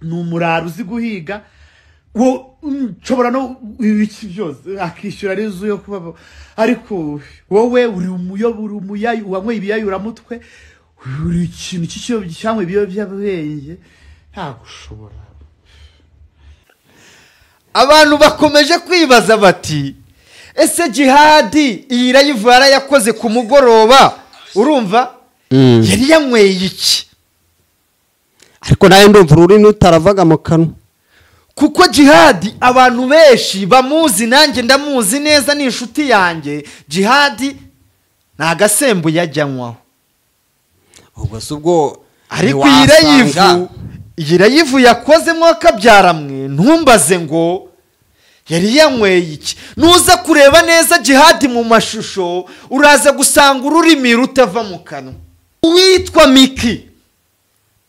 numurara uzi guhiga wo nshobora no ibiki byose akishyura rizu yo kuba ariko wowe uri umuyayu wamwe ibiyayura mutwe uri ikintu cy'icyo cyangwa ibiyo by'abenge nta gushobora. Abantu bakomeje kwibaza bati ese jihadi iyi live yarayakoze ku mugoroba urumva yari yanyweye iki? Ariko nayo ndumva ururimi utaravaga mu kanwa kuko jihadi abantu benshi bamuzi, nanjye ndamuzi neza, ni inshuti yanjye. Jihadi nagasembu yajyanywaho ubwo subwo ariko yivu yakozemo akabyaramwe ntumbaze ngo yari yanyweye iki. Nuza kureba neza jihadi mu mashusho uraza gusanga ururimi rutava mu kanwa. Uwitwa Miki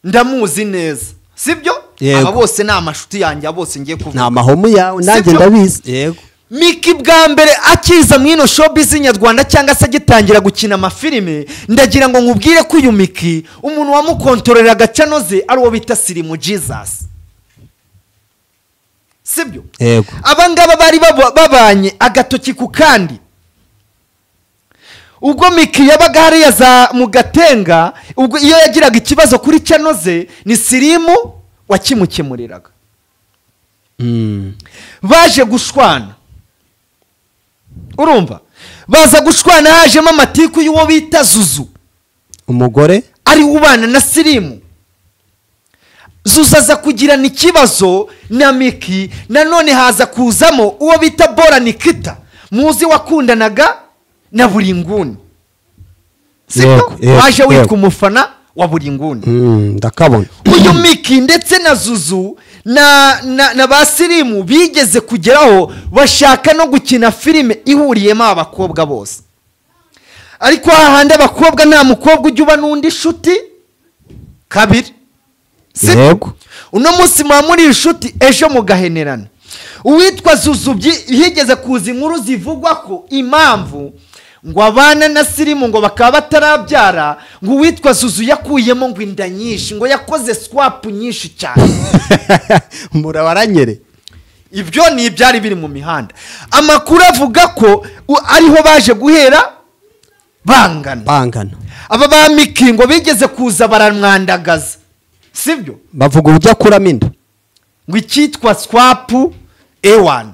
ndamuzi neza, sibyo? Aba bose ni amashuti yanjye, bose ngiye kuvuga nta mahomu yawe nanjye ndabizi. Yego, Miki bwa mbere akiza mwino showbiz nyarwanda cyangwa se agitangira gukina amafilime, ndagira ngo nkubwire ko uyu Miki umuntu wamukontorera agacanoze ari uwo bita Slim Jesus, sibyo? yego. Abangaba bari babanye agatoki ku kandi. Ubwo Miki yabaga hariya za mu Gatenga, ubwo iyo yagiraga ikibazo kuri canoze ni Slim wakimukemuriraga. Baje gushwana, urumva baza gushwana, hajemo amatiku y'uwo bita Zuzu, umugore ari ubana na Slim. Zuzu aza kugirana ikibazo na Miki, nanone haza kuzamo uwo bita Bora Nikita, muzi wakundanaga na Buringuni, siko waje witwa umufana wa Buringuni. Ndakabona uyu Miki ndetse na Zuzu na ba Slim bigeze kugeraho bashaka no gukina filime ihuriyemo abakobwa bose, ariko hahande abakobwa nta mukobwa ujya uba n'undi shuti kabiri, yego. uno munsi muri inshuti ejo mugahenerana. Uwitwa Zuzu higeze kuza inkuru zivugwa ko impamvu ngo abana na Slim ngo bakaba batarabyara, ngo uwitwa Zuzu yakuyemo ngo inda nyinshi, ngo yakoze swap nyinshi cyane. Murabaranyere ibyo ni ibyari biri mu mihanda. Amakuru avuga ko ariho baje guhera bangana. Aba ba Miki ngo bigeze kuza baramwandagaza, sibyo? bavuga ubujya kuramo inda ngo icyitwa swap A1.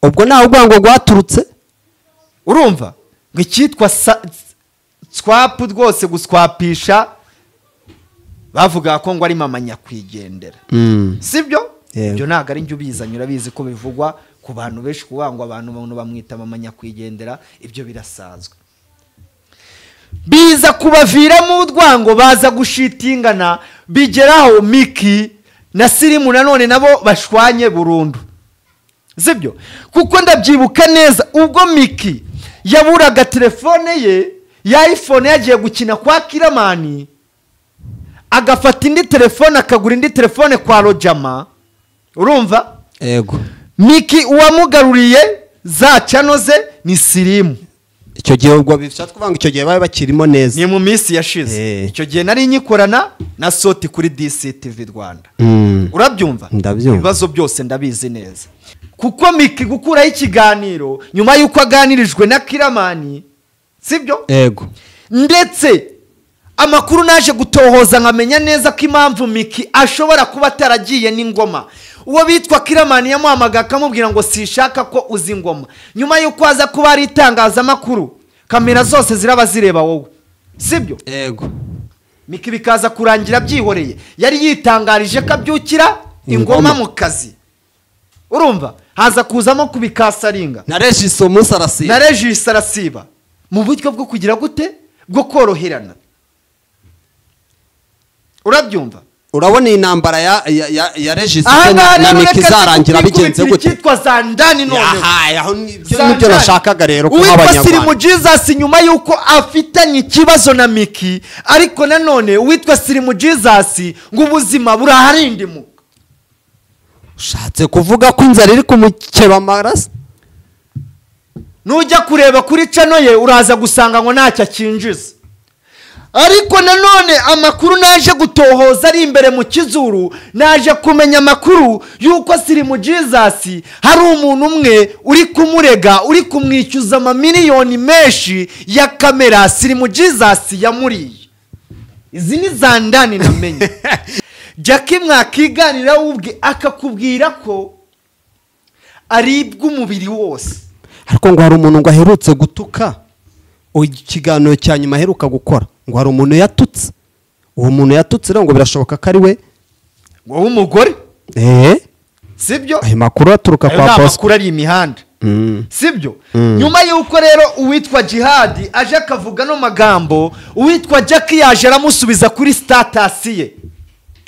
ubwo naho ubwango rwaturutse, urumva ngo icyitwa swap rwose guswapisha, bavuga ko ngo ari mama nyakwigendera, sibyo? Ibyo ntago ari njye ubizanye, urabizi ko bivugwa ku bantu benshi, kuvuga ngo abantu bamwita mama nyakwigendera, ibyo birasanzwe. Biza kubaviramo urwango, baza gushitingana, bigeraho Miki na Slim nanone nabo bashwanye burundu, sibyo? Kuko ndabyibuka neza ubwo Miki yaburaga telefone ye ya iPhone yagiye gukina kwa Kiramani, agafata indi telefone akagura indi telefone kwa Rojama, urumva? yego. Miki uwamugaruriye za canoze ni Slim. Icyo gihe ubwo bishatse kuvanga icyo gihe baye bakirimo neza, ni mu minsi yashize. Icyo gihe nari nyikorana na Soti kuri DCTV Rwanda. Urabyumva? Ndabyumva. Ibibazo byose ndabizi neza. Kuko Miki gukuraho ikiganiro nyuma yuko aganirijwe na Kiramani, sibyo? yego. Ndetse amakuru naje gutohoza nkamenya neza ko impamvu Miki ashobora kuba ataragiye n'ingoma, uwo bitwa Kiramani yamuhamaga akamubwira ngo sishaka ko uzi ingoma. Nyuma yuko aza kuba ari itangazamakuru, kamera zose ziraba zireba wowe, sibyo? yego. Miki bikaza kurangira byihoreye, yari yitangarije ko abyukira ingoma mu kazi, urumva? Haza kuzamo kubikasaringa na Regis umunsi arasiba, na Regis arasiba mu buryo bwo kugira gute, bwo koroherana. Urabyumva? urabona intambara ya Regis na Miki zarangira bigenze gute? Cyitwa za ndani none. aho nibyo nashakaga rero ko abanyarwanda. Uwitwa Slim Jesus nyuma yuko afitanye ikibazo na Miki, ariko nanone uwitwa Slim Jesus ngo ubuzima buraharindimuka. Ushatse kuvuga ko inzara iri kumukeba amaraso? Nujya kureba kuri channel ye uraza gusanga ngo ntacyo akinjiza. ariko nanone amakuru naje gutohoza ari imbere mu kizuru, naje kumenya amakuru yuko Slim Jesus hari umuntu umwe uri kumurega, uri kumwishyuza amamiliyoni menshi ya kamera Slim Jesus yamuriye. Izi ni za ndani namenye. Jackie mwakiganira ubwe akakubwira ko aribwa umubiri wose. Ariko ngo hari umuntu ngo aherutse gutuka ikiganiro cya nyuma aheruka gukora, ngo hari umuntu yatutse. Uwo muntu yatutse rero ngo birashoboka ko ari we wowe umugore. Sibyo? Ayo makuru aturuka kwa Post. Makuru ari imihanda. Sibyo? Nyuma yuko rero uwitwa Jihad aje akavuga no magambo, uwitwa Jackie yaje aramusubiza kuri status ye.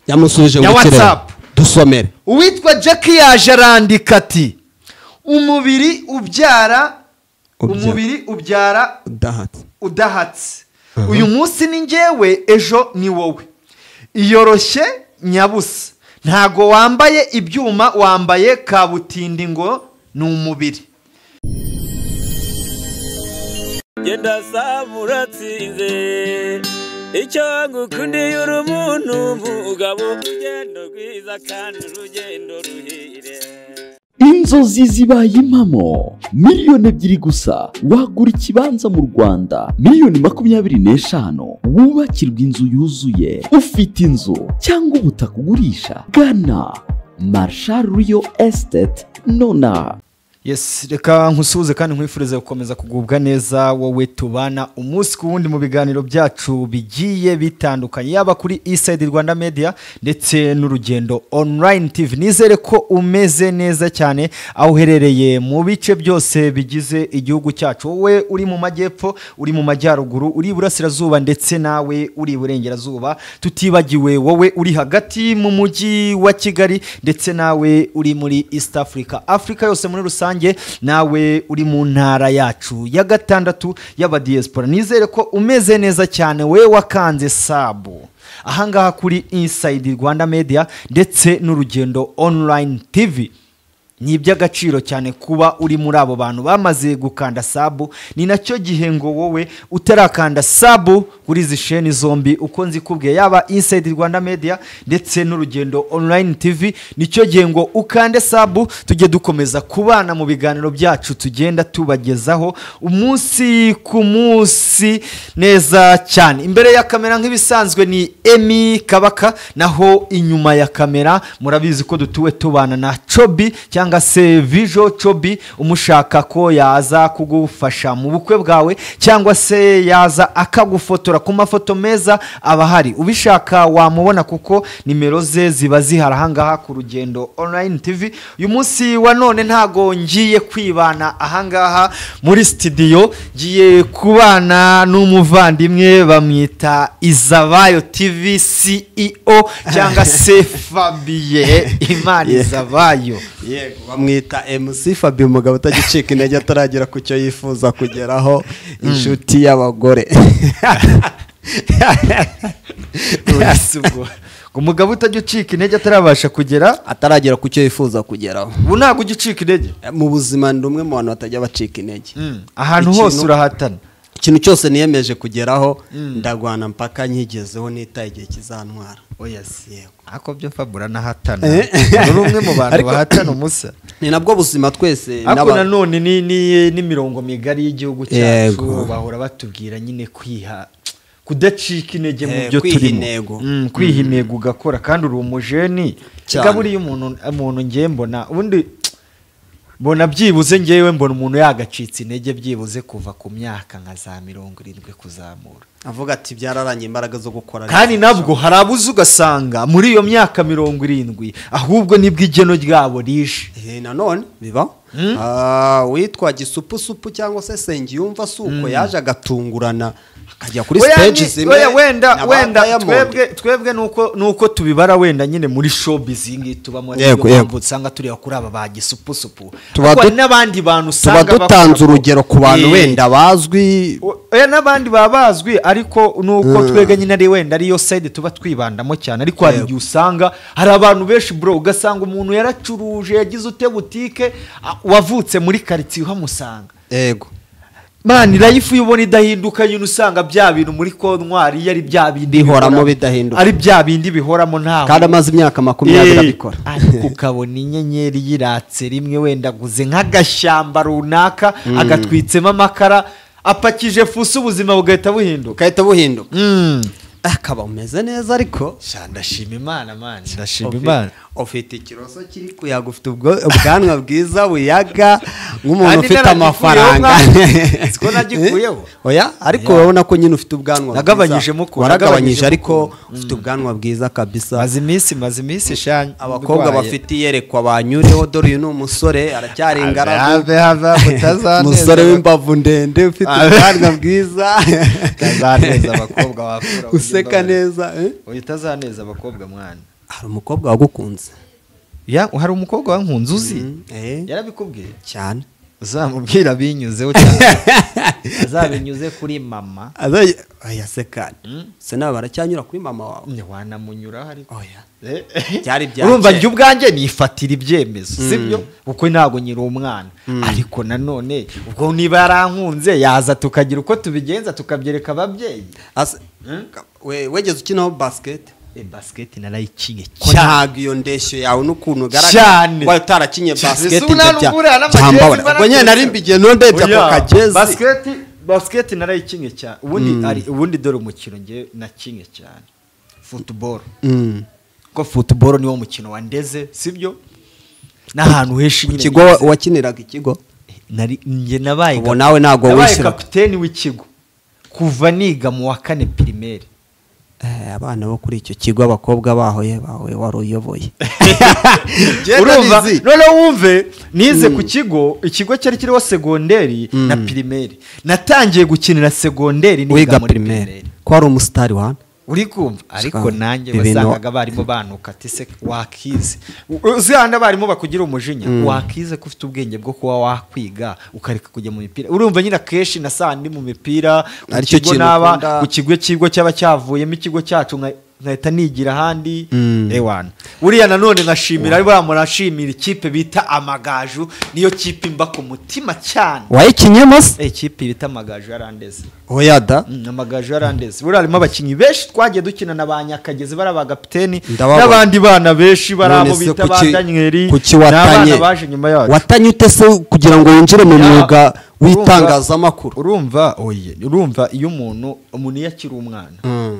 Yamusubije ngo WhatsApp. Dusomere. Uwitwa Jackie yaje arandika ati umubiri ubyara udahatse. Uyu munsi ni njyewe, ejo ni wowe. Iyoroshye nyabusa. Ntago wambaye ibyuma, wambaye kabutindi ngo ni umubiri. Genda samuratsinze icyo ngukundiye uri umuntu mugabo, urugendo rwiza kandi urugendo ruhire. Inzozi zibaye impamo, miliyoni 2 gusa wagura ikibanza mu Rwanda, miliyoni 25 wubakirwa inzu yuzuye. Ufite inzu cyangwa ubutaka ugurisha, gana Marshall Real Estate nona. Yes, reka nkusuhuze kandi nkwifurize gukomeza kugubwa neza wowe tubana umunsi ku wundi mu biganiro byacu bigiye bitandukanye, yaba kuri Eastside Rwanda Media ndetse n'Urugendo Online TV. Nizere ko umeze neza cyane aho uherereye mu bice byose bigize igihugu cyacu. Wowe uri mu majyepfo, uri mu majyaruguru, uri burasirazuba ndetse nawe uri burengerazuba, tutibagiwe wowe uri hagati mu mujyi wa Kigali ndetse nawe uri muri East Africa yose muri rusange, nawe uri mu ntara yacu ya 6 y'aba diaspora. Nizere ko umeze neza cyane we wakanze sabu ahangaha kuri Inside Rwanda Media ndetse n'Urugendo Online TV. Ni iby'agaciro cyane kuba uri muri abo bantu bamaze gukanda sabu. Ni nacyo gihe ngo wowe utarakanda sabu kuri izi sheni zombi uko nzikubwiye, yaba Inside Rwanda Media ndetse n'Urugendo Online TV, nicyo gihe ngo ukande sabu tujye dukomeza kubana mu biganiro byacu tugenda tubagezaho umunsi ku munsi neza cyane. Imbere ya kamera nk'ibisanzwe ni Emi Kabaka, naho inyuma ya kamera murabizi ko dutuwe tubana na Chobi cyangwa se Vijo Chobi. Umushaka ko yaza kugufasha mu bukwe bwawe cyangwa se yaza akagufotora ku mafoto meza abahari, ubishaka wamubona kuko nimero ze ziba zihari ahangaha ku Rugendo Online TV. Uyu munsi wa none ntago ngiye kwibana ahangaha muri studio, ngiye kubana n'umuvandimwe bamwita Izabayo TV CEO cyangwa se Fabien Imana Izabayo. Yego, bamwita MC Fabien, umugabo utagicika intege ataragera ku cyo yifuza kugeraho, inshuti y'abagore. Umugabo utagicika intege ataragera ku cyo yifuza kugeraho. Ubu ntago ugicika intege mu buzima, ndi umwe mu bantu batajya bacika intege. Ahantu hose urahatana. Ikintu cyose niyemeje kugeraho ndagwana mpaka nyigezeho, nitaye igihe kizantwara. Yego, ako byo Fabura nahatana. Uri umwe mu bantu bahatana umusa. Ni nabwo buzima twese. Ako nanone ni mirongo migari y'igihugu cyacu bahora batubwira nyine kudacika intege mu byo turimo. Kwiha intego ugakora kandi uri umujeni. Kigaburiye umuntu ngiye mbona ubundi mbona byibuze ngewe mbona umuntu yagacitse intege byibuze kuva ku myaka nka za 70 kuzamura. Avuga ati byararanye imbaraga zo gukora. Kandi nabwo harabuze ugasanga muri iyo myaka 70 ahubwo nibwo igeno ryabo rishe. Nanone biba witwa Gisupusupu cyangwa se Sengiyumva suko yaje agatungurana akajya kuri stage zimwe. Wenda twebwe nuko tubibara wenda nyine muri showbiz ngi tubamo n'ibyo usanga turi kuri aba ba Gisupusupu. Kuko n'abandi bantu usanga dutanze urugero ku bantu wenda bazwi, n'abandi babazwi, ariko nuko twege nyine ari wenda ariyo side tuba twibandamo cyane. Ariko hari igihe usanga hari abantu benshi bro, ugasanga umuntu yaracuruje yagize ute butike wavutse muri quartier uhamusanga. Yego, mani life iyo ubona idahinduka nyine usanga bya bintu muri kontwari iyo ari bya bindi bihoramo bidahinduka ari bya bindi bihoramo ntaho kandi amaze imyaka 20 abikora ariko ukabona inyenyeri yiratse rimwe wenda guze nk'agashyamba runaka agatwitsemo amakara apakije fuso ubuzima bugahita buhinduka akaba umeze neza ariko ndashima Imana mani ndashima Imana ufite ikiroso kiri kuyaga ufite ubwanwa bwiza buyaga nk'umuntu ufite amafaranga siko nagikuyeho oya ariko urabona ko nyine ufite ubwanwa nagabanyijemo ko waragabanyije ariko ufite ubwanwa bwiza kabisa maze iminsi shanye abakobwa bafite iyerekwa banyureho dore uyu ni umusore aracyari ingaragu umusore w'imbavu ndende ufite ubwanwa bwiza utazaneza abakobwa wafura useka neza utazaneza abakobwa mwana hari umukobwa wagukunze hari umukobwa wankunze uzi yarabikubwiye cyane uzamubwira binyuzeho cyane azabinyuze kuri mama oya sekane se nawe baracyanyura kuri mama wawe wanamunyuraho ariko oya byari bya urumva njye ubwanjye nifatira ibyemezo sibyo kuko ntabwo nyiri umwana ariko nanone ubwo niba yarankunze yaza tukagira uko tubigenza tukabyereka ababyeyi wegeze ukinaho basket basket narayikinye cyane iyo ndeshyo yawe n'ukuntu ugaragara wayo utarakinye basket cyamba ubwo nyine narimbigiye nondebye ako kagezi basket narayikinye cyane ubundi dore umukino nge nakinye cyane football ko football niwo mukino wandeze sibyo n'ahantu heshi nyine ikigo wakiniraga ikigo nge nabaye ubu nawe ntago wishyura kapiteni w'ikigo kuva niga mu wa 4 primaire abana bo kuri icyo kigo abakobwa bahoye wari uyoboye urumva none wumve nize ku ikigo cyari kiriho segonderi na primaire natangiye gukinira segonderi niga muri primaire ko ari umusitari wana uri kumva ariko nanjye basangaga barimo banuka ati se wakize uzihanda barimo bakugira umujinya wakize ko ufite ubwenge bwo kuba wakwiga ukareka kujya mu mipira urumva nyina keshi na sandi mu mipira aricyo kintu naba ku kigo cyaba cyavuyemo ikigo cyacu nkahita nigira ahandi ewana uriya nanone nkashimira ari baramurashimira ikipe bita Amagaju niyo kipe imba ku mutima cyane wayikinyemo se ikipe bita Amagaju yarandeze oya da Amagaju yarandeze buri harimo abakinyi benshi twagiye dukina na banyakageze baraba kapiteni n'abandi bana benshi barabo bita badanyeri n'abana baje nyuma yacu watanye ute se kugira ngo winjire mu mwuga w'itangazamakuru urumva iyo umuntu yakiri umwana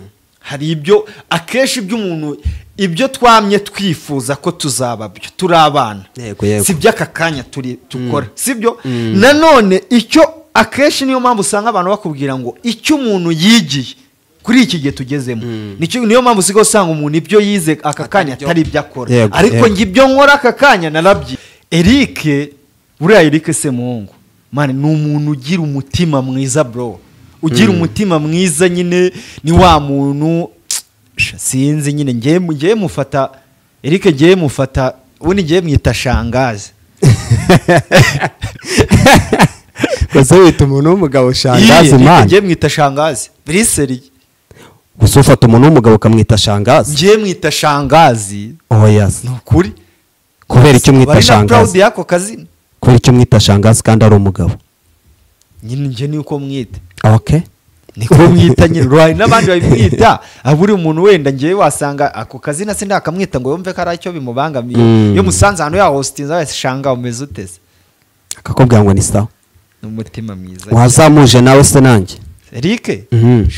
hari ibyo akeshi by'umuntu ibyo twamye twifuza ko tuzaba byo turi abana si by'aka kanya tukora sibyo nanone icyo akeshi niyo mpamvu usanga abantu bakubwira ngo icyo umuntu yigiye kuri iki gihe tugezemo niyo mpamvu usigaye usanga umuntu ibyo yize aka kanya atari ibyo akora ariko njye ibyo nkora aka kanya narabye Eric buriya Eric Semungu mani ni umuntu ugira umutima mwiza bro ugira umutima mwiza nyine ni wa muntu sinzi nyine ngiye mufata Eric ngiye mufata ubundi ngiye mwita shangazi gusa wita umuntu w'umugabo shangazi man ngiye mwita shangazi briseri gusa ufata umuntu w'umugabo ukamwita shangazi ngiye mwita shangazi yes ni ukuri kubera icyo mwita shangazi proud yako kazina kubera icyo mwita shangazi kandi ari umugabo nyine nje ni uko mwita okay niko mwita nyine rwari n'abandi babimwita aburi umuntu wenda ngiye wasanga ako kazina se ndakamwita ngo yumve ko ari cyo bimubangamiye iyo musanze hano ya hostinze wese shanga umeze uteze akakubwira ngo ni sawa n'umutima mwiza wazamuje nawe se nanjye Eric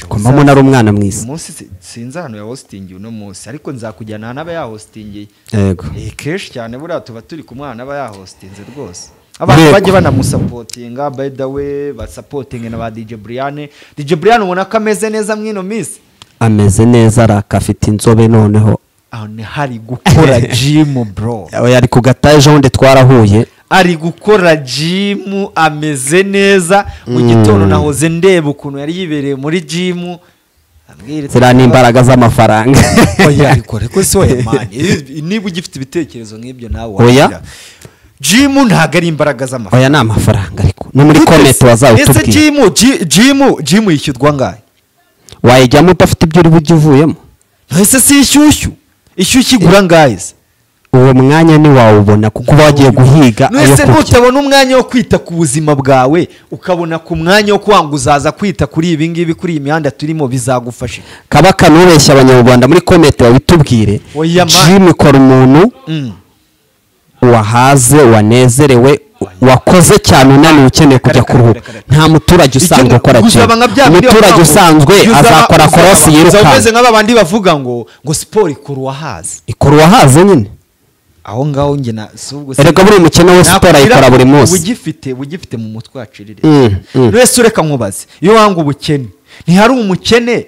kumbamo nari umwana mwiza umunsi sinza hano ya hosting uno munsi ariko nzakujyana n'aba ya hosting yego kesh cyane buriya tuba turi ku mwana aba ya hostinze rwose abantu bajye banamusapotinga by the way basupporting na ba DJ Brian ubona ko ameze neza mwino miss ameze neza arakafite inzobe noneho hari gukora gym bro yari ku gataje onde twarahuye ari gukora gym ameze neza mu gitondo nahoze ndeba ukuntu yari yibereye muri gym zira n'imbaraga z'amafaranga oya ariko reko so man niba ugifite ibitekerezo nk'ibyo nawe wagira gym ntago ari imbaraga z'amafaranga oya ni amafaranga ariko no muri comment wazawutubwira ese gym yishyurwa ngahe wayijyamo udafite ibyo uri bujye uvuyemo ese si ishyushyu igura ngahe uwo mwanya ntiwawubona kuko uba wagiye guhiga ayo Nese kurya. ntutabona umwanya wo kwita ku buzima bwawe ukabona ku mwanya wo kwanga uzaza kwita kuri ibi ngibi kuri iyi mihanda turimo bizagufasha. Kabaka nubeshya abanyarwanda muri komite babitubwire. Oya, man. Jim ikora umuntu wahaze wanezerewe wakoze cyane unaniwe ukeneye kujya kuruhuka. Nta muturage usanzwe ukora cyane. Umuturage usanzwe azakora korosi yirukanka. Umeze nk'abandi bavuga ngo siporo ikora uwahaze. Ikora uwahaze nyine. Aho ngaho nge na subwo erega buri mukino wa siporo ayikora buri munsi. Ugifite mu mutwe wacirire. Wese ureka nkubaze iyo wanga ubukene ntihari umukene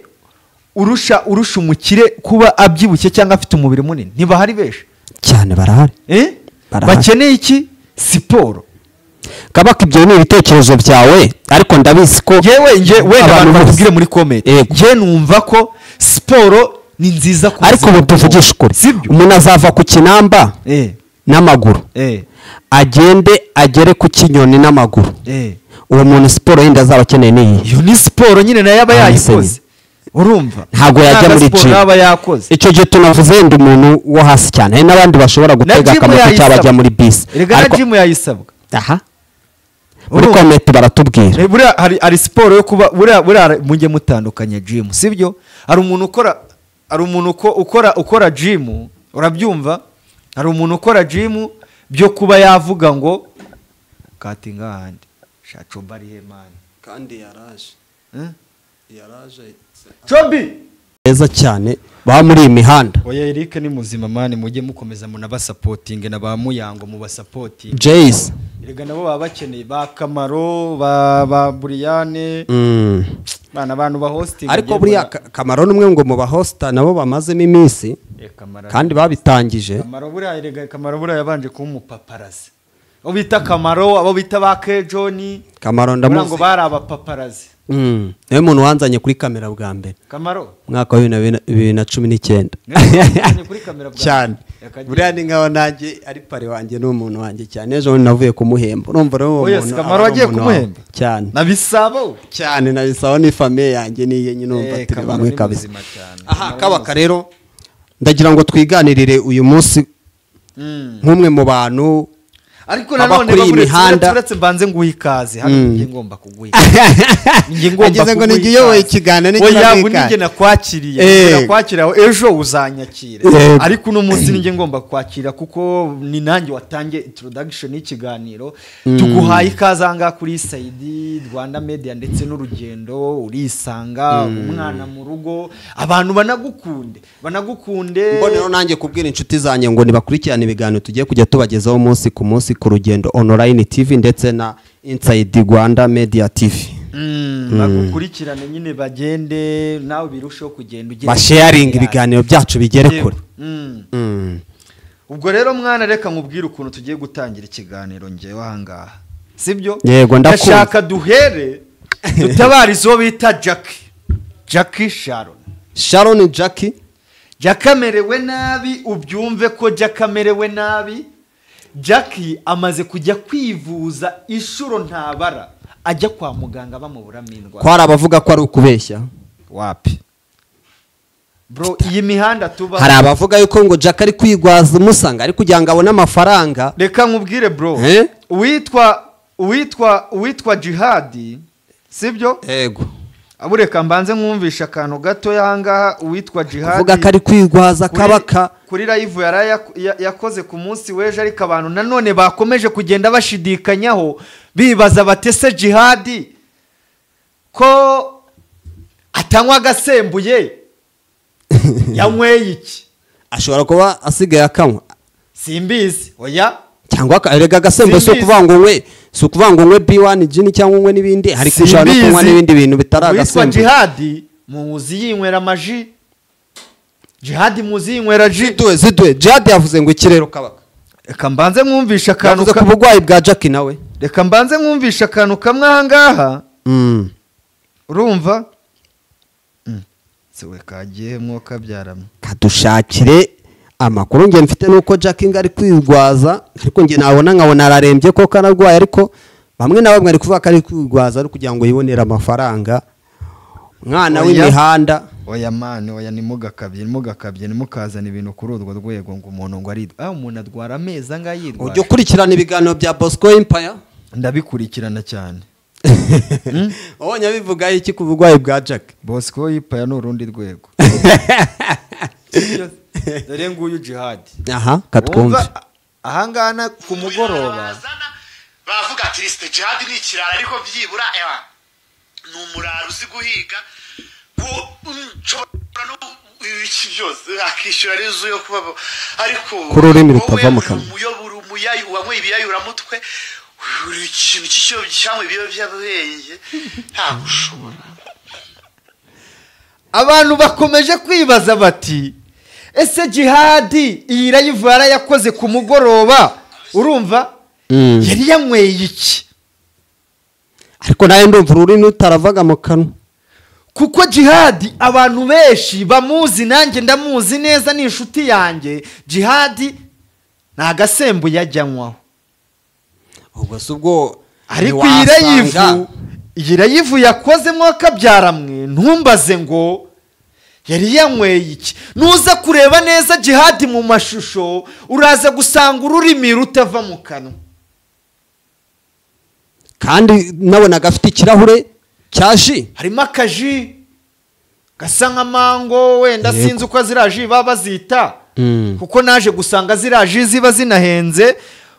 urusha umukire kuba abyibushye cyangwa afite umubiri munini. Ntibahari besha cyane barahari. Bakeneye iki? Siporo. Kabaka ibyo ni ibitekerezo byawe ariko ndabizi ko yewe abantu bakubwire muri comment je numva ko siporo ni nziza ku ariko ubu tuvugisha ukuri umuntu azava ku kinamba n'amaguru agere ku kinyoni n'amaguru uwo muntu siporo yindi azaba akeneye niyi. Iyo ni siporo nyine nayo aba yayikoze urumva ntabwo yajya muri gym icyo gihe tunavuze yenda umuntu wo hasi cyane hari n'abandi bashobora gutega akamoto cyangwa bajya muri bisi erega na gym yayisabwa. Aha muri komite baratubwira buriya hari siporo yo kuba buriya mujye mutandukanya gym sibyo. Hari umuntu ukora gym urabyumva. Hari umuntu ukora gym byo kuba yavuga ngo katinga handi shacomba ari hemani kandi yaraje Chombi neza cyane ba muri imihanda. Oya Eric ni muzima mani mujye mukomeza munabasapotinge na ba Muyango mu basapotinge. Jays erega nabo baba bakeneye ba Kamaro ba Buriane bana abantu ba hosting ariko buriya Kamaro numwe ngo mu ba hosta nabo bamazemo iminsi kandi babitangije. Kamaro buriya erega Kamaro buriya yabanje kuba umupaparazi. Abo bita Kamaro abo bita ba Kejoni Kamaro ndamuzi ngo bari abapaparazi. Niwe muntu wanzanye kuri kamera bwa mbere Kamaro mwaka wa 2019 cyane buriya ni ngaho nanjye ari pare wanjye n'umuntu wanjye cyane ejo navuye kumuhemba urumva rero uwo muntu Kamaro wagiye kumuhemba cyane nabisabo cyane nabisabo ni famille yanjye niye nyine umva turi bamwe kabisa. Aha Kabaka rero ndagira ngo twiganirire uyu munsi nk'umwe mu bantu ariko nanone baburetse mbanze nguhikaze hano ngiye ngomba kuguhika ngiye ngomba kuguhika ngo nigiyoboye ikiganiro ngiye nakwakira ejo uzanyakire ariko uno munsi ngiye ngomba kwakira kuko ni nanjye watangiye introduction y'ikiganiro tuguhaye ikazanga kuri Saidi Rwanda Media ndetse n'urugendo urisanga umwana mu rugo abantu banagukunde mbonero nanjye kubwira inshuti zanjye ngo nibakurikirane ibiganiro tugiye kujya tubagezaho umunsi ku munsi ku rugendo online TV ndetse na Inside Rwanda Media TV. Bagukurikirane nyine bagende nawe birusheho kugenda ugenda basharing ibiganiro byacu bigere kure. Ubwo rero mwana reka nkubwire ukuntu tugiye gutangira ikiganiro ngewe ahangaha sibyo. Yego ndashaka duhere dutabarizo bita Jackie Sharon Jackie amerewe nabi ubyumve ko Jackie amerewe nabi. Jackie amaze kujya kwivuza inshuro ntabara ajya kwa muganga bamubura mindwa kwara abavuga ko ari ukubeshya wapi bro iyi mihanda tuba hari abavuga yuko ngo Jackie ari kwigwaza umusanga ari kugira ngo abone amafaranga. Reka nkubwire bro uwitwa Jihadi sibyo yego abureka mbanze mwumvisha akantu gato yangaha uwitwa Jihadi uvuga ko ari kwigwaza Kabaka kuri live yakoze ku munsi weje ariko abantu nanone bakomeje kugenda bashidikanyaho bibaza batese Jihadi ko atanywa agasembuye yanyweye iki ashobora kuba asigaye akanywa simbizi oya cyangwa erega agasembuye so kuvanga ngwe B1 gin cyangwa ngwe n'ibindi hari kushana no kunywa n'ibindi bintu bitaragasembye. Jihadi muzi yinywera amaji Jihadi muzi yinywera zidwe Jihadi yavuze ngo ikirero Kabaka reka mbanze mwumvisha akantu ku bugwayi bwa Jackie nawe reka mbanze mwumvisha akantu kamwe ahangaha urumva sewe kagiye mwo kabyaramwe kadushakire amakuru nge mfite nuko Jackie ngari kwigwaza ariko nge nkabona ararembye ko kanarwaye ariko bamwe na bamwe ari kuvuga ko ari kwigwaza ari kugira ngo yibonere amafaranga mwana w'imihanda oya mani oya nimugakabye nimukazana ibintu kuri urwo rwego ngo umuntu ngo ari umuntu adwara amezi angahe yirwara. ujya ukurikirana ibiganiro bya Bosco Empire? Ndabikurikirana cyane. Wabonye abivuga iki ku burwayi bwa Jack? Bosco Empire ni urundi rwego. Dore nguyu Jihad. Aha katwumve. Ahangana ku mugoroba bavuga ati liste Jihad ni ikirara ariko byibura ni umurara uzi guhiga iki byose akishyura arizo yo kuba ariko ku rurimi rutava mu kanwa umuyoboro umuyayi wanywe ibiyayuramutwe uri ikintu cy'icyo cyangwa ibiyobyabwenge nta gushobora. abantu bakomeje kwibaza bati ese Jihad iyi live yarayakoze ku mugoroba urumva yari yanyweye iki? ariko nawe ndumva ururimi rutaravaga mu kanwa kuko Jihad abantu benshi bamuzi, nanjye ndamuzi neza, ni inshuti yanjye. Jihad nta gasembu yajyanywaho ubwo se ubwo ariko iyi live yakozemo akabyaramwe ntumbaze ngo yari yanyweye iki. Nuza kureba neza Jihad mu mashusho uraza gusanga ururimi rutava mu kanwa, kandi nabonaga afite ikirahure cya ji, harimo akaji gasa nka mango, wenda sinzi uko ziriya ji baba bazita kuko naje gusanga ziriya ji ziba zinahenze.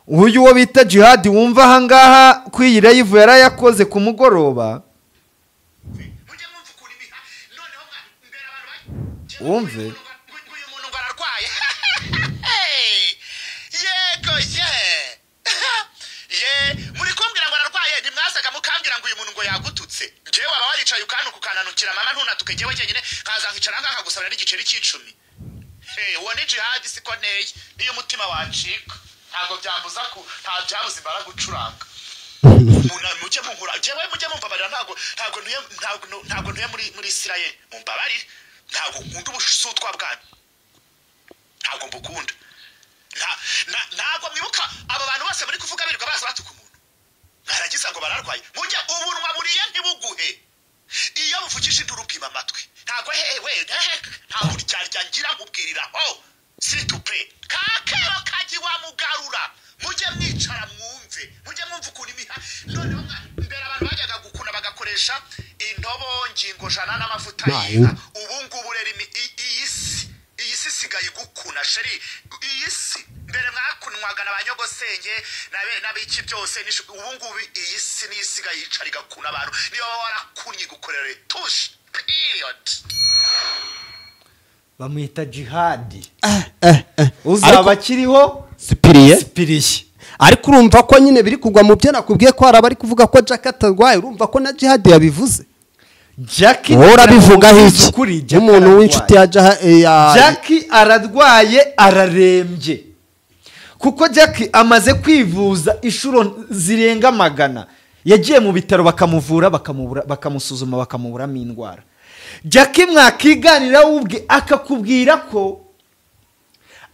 uyu wo bita Jihad wumva ahangaha ku iyi live yarayakoze ku mugoroba wumve uyu muntu ngo ararwaye yego ye muri kumbwira ngo ararwaye ntimwasaga mukambwira ngo uyu muntu ngo yagututse njyewe waba waricaye ukantuka ukananukira mama ntunatuke njyewe cyenyine nkaza nkicara ngaha nkagusabira n'igiceri cy'icumi. uwo ni Jihad siko nteye niyo umutima wacika ntabwo byambuza ko nta byabuze imbaraga gucuranga. mujye munkura njyewe mujye mumbabarira ntabwo ntuye muri Isirayeli mumbabarire ntabwo nkunda ubusutwa bwanyu ntabwo mbukunda ntabwo mwibuka aba bantu bose muri kuvuga birirwa baza batuka umuntu mwaragize ngo bararwaye mujye ubunwa buriye ntibuguhe iyo buvugije induru bwima amatwi ntabwo hewe ntabwo ryarya ngira nkubwiriraho situpe kakero kaji wa mugarura mujye mwicara mwumve ukuntu noneho mbere abantu bajyaga gukuna bagakoresha intobo ngingo jana n'amavuta y'inka. ubu ngubu rero iyi si isigaye igukuna sheri. iyi si mbere mwakunwaga na banyogosenge n'abiki byose ubu ngubu iyi si niyo isigaye yicara igakuna abantu niyo warakunye gukorera retushe period. bamwita Jihad uzaba akiriho Sipiriye. ariko urumva ko nyine biri kugwa mu byo nakubwiye ko hari abari kuvuga ko Jack atarwaye. urumva ko na Jihad yabivuze. Jack urabivugaho iki umuntu w'inshuti ya Jack ararwaye ararembye kuko Jack amaze kwivuza inshuro zirenga 100. yagiye mu bitaro bakamuvura bakamusuzuma bakamuburamo indwara. Jack mwakiganira ubwe akakubwira ko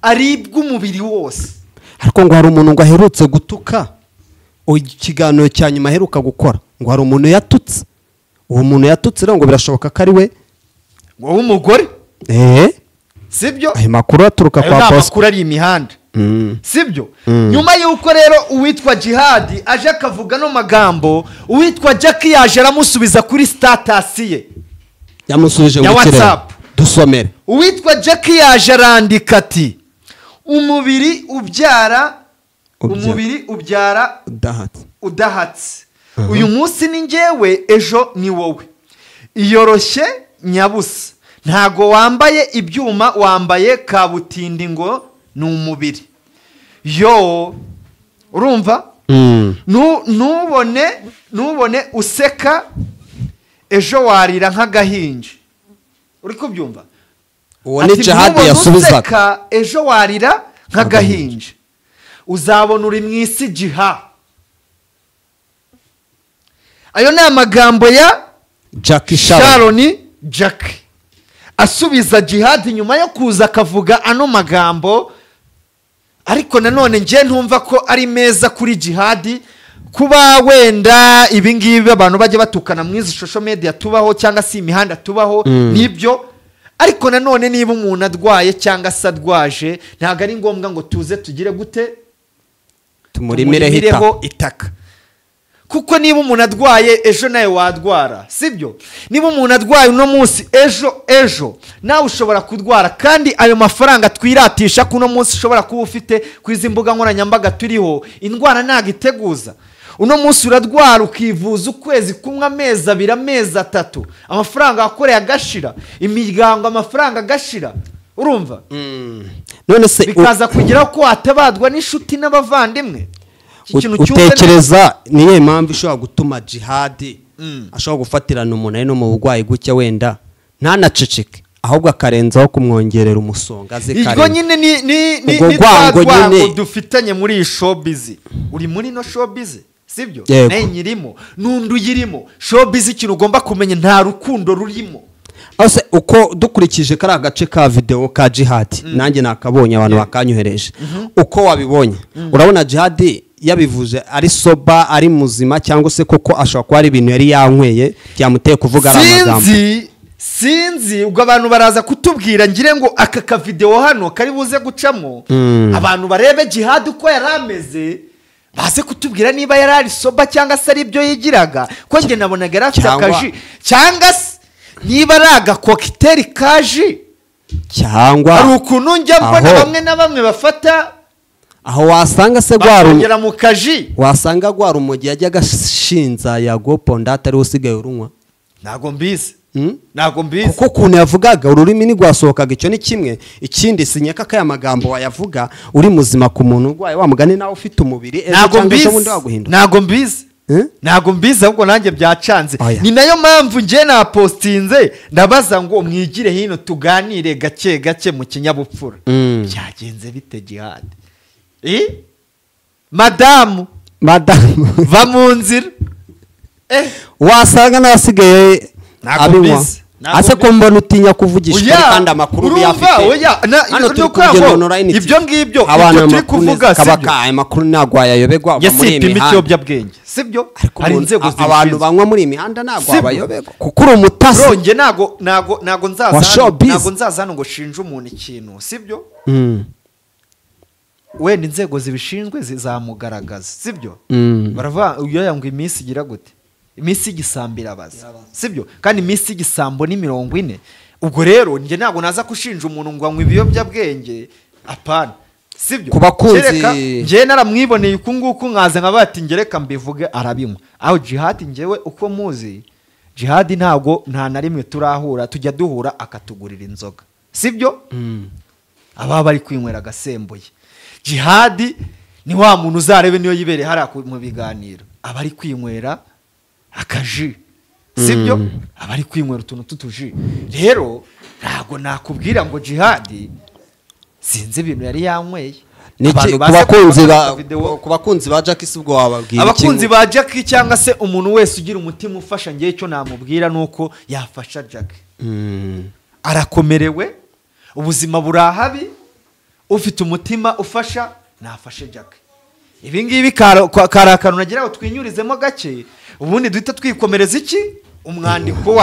aribwa umubiri wose. ariko ngo hari umuntu ngo aherutse gutuka ikiganiro cya nyuma aheruka gukora ngo hari umuntu yatutse. uwo muntu yatutse rero ngo birashoboka ko ari we wowe umugore sibyo? ayo makuru aturuka kwa Bosco. makuru ari imihanda sibyo? nyuma yuko rero uwitwa Jihad aje akavuga no magambo, uwitwa Jack yaje aramusubiza kuri status ye yamusubije ya WhatsApp. dusomere. uwitwa Jack yaje arandika ati umubiri ubyara udahatse. uyu munsi ni njyewe ejo ni wowe, iyoroshye nyabusa, ntago wambaye ibyuma wambaye kabutindi ngo ni umubiri yo. urumva nubone useka ejo warira nk'agahinja. uri kubyumva? uwo ni Jihad yasubizaga ejo warira nk'agahinja uzabona uri mu isi Jihad. ayo ni amagambo ya Sharon Jack asubiza Jihad nyuma yo kuza akavuga ano magambo. ariko nanone nje ntumva ko ari meza kuri Jihad kuba wenda ibingibi abantu bajye batukana mu izi social media tubaho cyangwa si imihanda tubaho nibyo ariko nanone niba umuntu adwaye cyangwa se adwaje ntabwo ari ngombwa ngo tuze tugire gute tumurimireho itaka, kuko niba umuntu adwaye ejo nawe wadwara, sibyo? Niba umuntu adwaye uno munsi ejo nawe ushobora kudwara, kandi ayo mafaranga twiratisha ko uno munsi ushobora kuba ufite ku izi mbuga nkoranyambaga turiho, indwara ntabwo iteguza. Uno munsi uradwara ukivuza ukwezi kumwe, amezi abiri, amezi atatu, amafaranga wakoreye agashira, imiryango amafaranga agashira, urumva? none se bikaza kugeraho ko watabadwa n'inshuti n'abavandimwe. utekereza niyo mpamvu ishobora gutuma jihadi ashobora gufatirana umuntu ari no mu burwayi gutya wenda ntanaceceke, ahubwo akarenzaho kumwongerera umusonga aze kare. Iryo nyine ni twarwango dufitanye muri iyi showbiz. Uri muri no showbiz, sibyo? Naye nyirimo n'undi uyirimo. Showbiz ikintu ugomba kumenya, nta rukundo rurimo. Ase uko dukurikije kari agace ka video ka jihadi nanjye nakabonye abantu bakanyohereje, uko wabibonye urabona jihadi yabivuze ari soba, ari muzima, cyangwa se koko ashobora kuba ari ibintu yari yanyweye byamuteye kuvuga ari amagambo? Sinzi ubwo abantu baraza kutubwira, ngire ngo aka ka video hano kari buze gucamo abantu barebe jihadi uko yarameze, baze kutubwira niba yari ari soba cyangwa se ari ibyo yigiraga, ko nge nabonaga yarafite akaji, cyangwa se niba ari agakokiteri kaji, cyangwa hari ukuntu njya mbona bamwe na bamwe bafata aho wasanga se gwarungera mu kaji, wasanga gwara umugi yajyaga shinza ya goponda atari usigaye urunywa. Ntago mbizi ntago mbizi kuko kuntu yavugaga ururimi ni gwasohokaga, icyo ni kimwe. Ikindi sinyaka kaya magambo wayavuga uri muzima ku muntu urwaye, wa mugani nawe ufite umubiri ntago mbizi ntago mbizi ahubwo nanjye byacanze. Ni nayo mpamvu ngiye na postinze ndabaza ngo mwigire hino tuganire gake gake mu kinyabupfura. Byagenze bite jihadi? Madamu va mu nzira, wasanga nasigaye abinywa. Ase ko mbona utinya kuvugisha kandi amakuru biyafite hano tukugenda ibyo ngibyo turi kuvuga, sibyo? Amakuru nagwaya yobegwa muri imihanda byabwenge, sibyo? Hari inzego abantu banywa muri imihanda nagwaba yobegwa kuko uri umutasi. Ronge nago nzaza hano ngo shinje umuntu ikintu, sibyo? Wenda inzego zibishinzwe zizamugaragaza, sibyo? Baravuga uyo yangu iminsi igira gute, iminsi igisambira baza, sibyo? Kandi iminsi igisambo ni 40. Ubwo rero nge ntago naza kushinja umuntu ngo anywe ibiyobyabwenge, apana, sibyo? Kubakunzi nge naramwiboneye uku nguku nkaza nkabati ngereka mbivuge arabinywa. Aho jihadi ngewe uko muzi, jihadi ntago nta na rimwe turahura, tujya duhura akatugurira inzoga, sibyo? Aba bari kwinywera gasembuye. Jihadi ni wa muntu uzarebe niyo yibere hari mu biganiro, abari kwinywera akaji, sibyo? Abari kwinywera utuntu tutuji. Rero ntago nakubwira ngo jihadi sinzi ibintu yari yanyweye. Kubakunzi ba Jackie ubwo wababwira abakunzi ba Jackie cyangwa se umuntu wese ugira umutima ufasha, ngiye cyo namubwira nuko yafasha Jackie. Arakomerewe, ubuzima burahabi, ufite umutima ufasha nafashe Jackie. Ibi ngibi karakanu nagira ngo twinyurizemo gake, ubundi duhita twikomereza iki umwandiko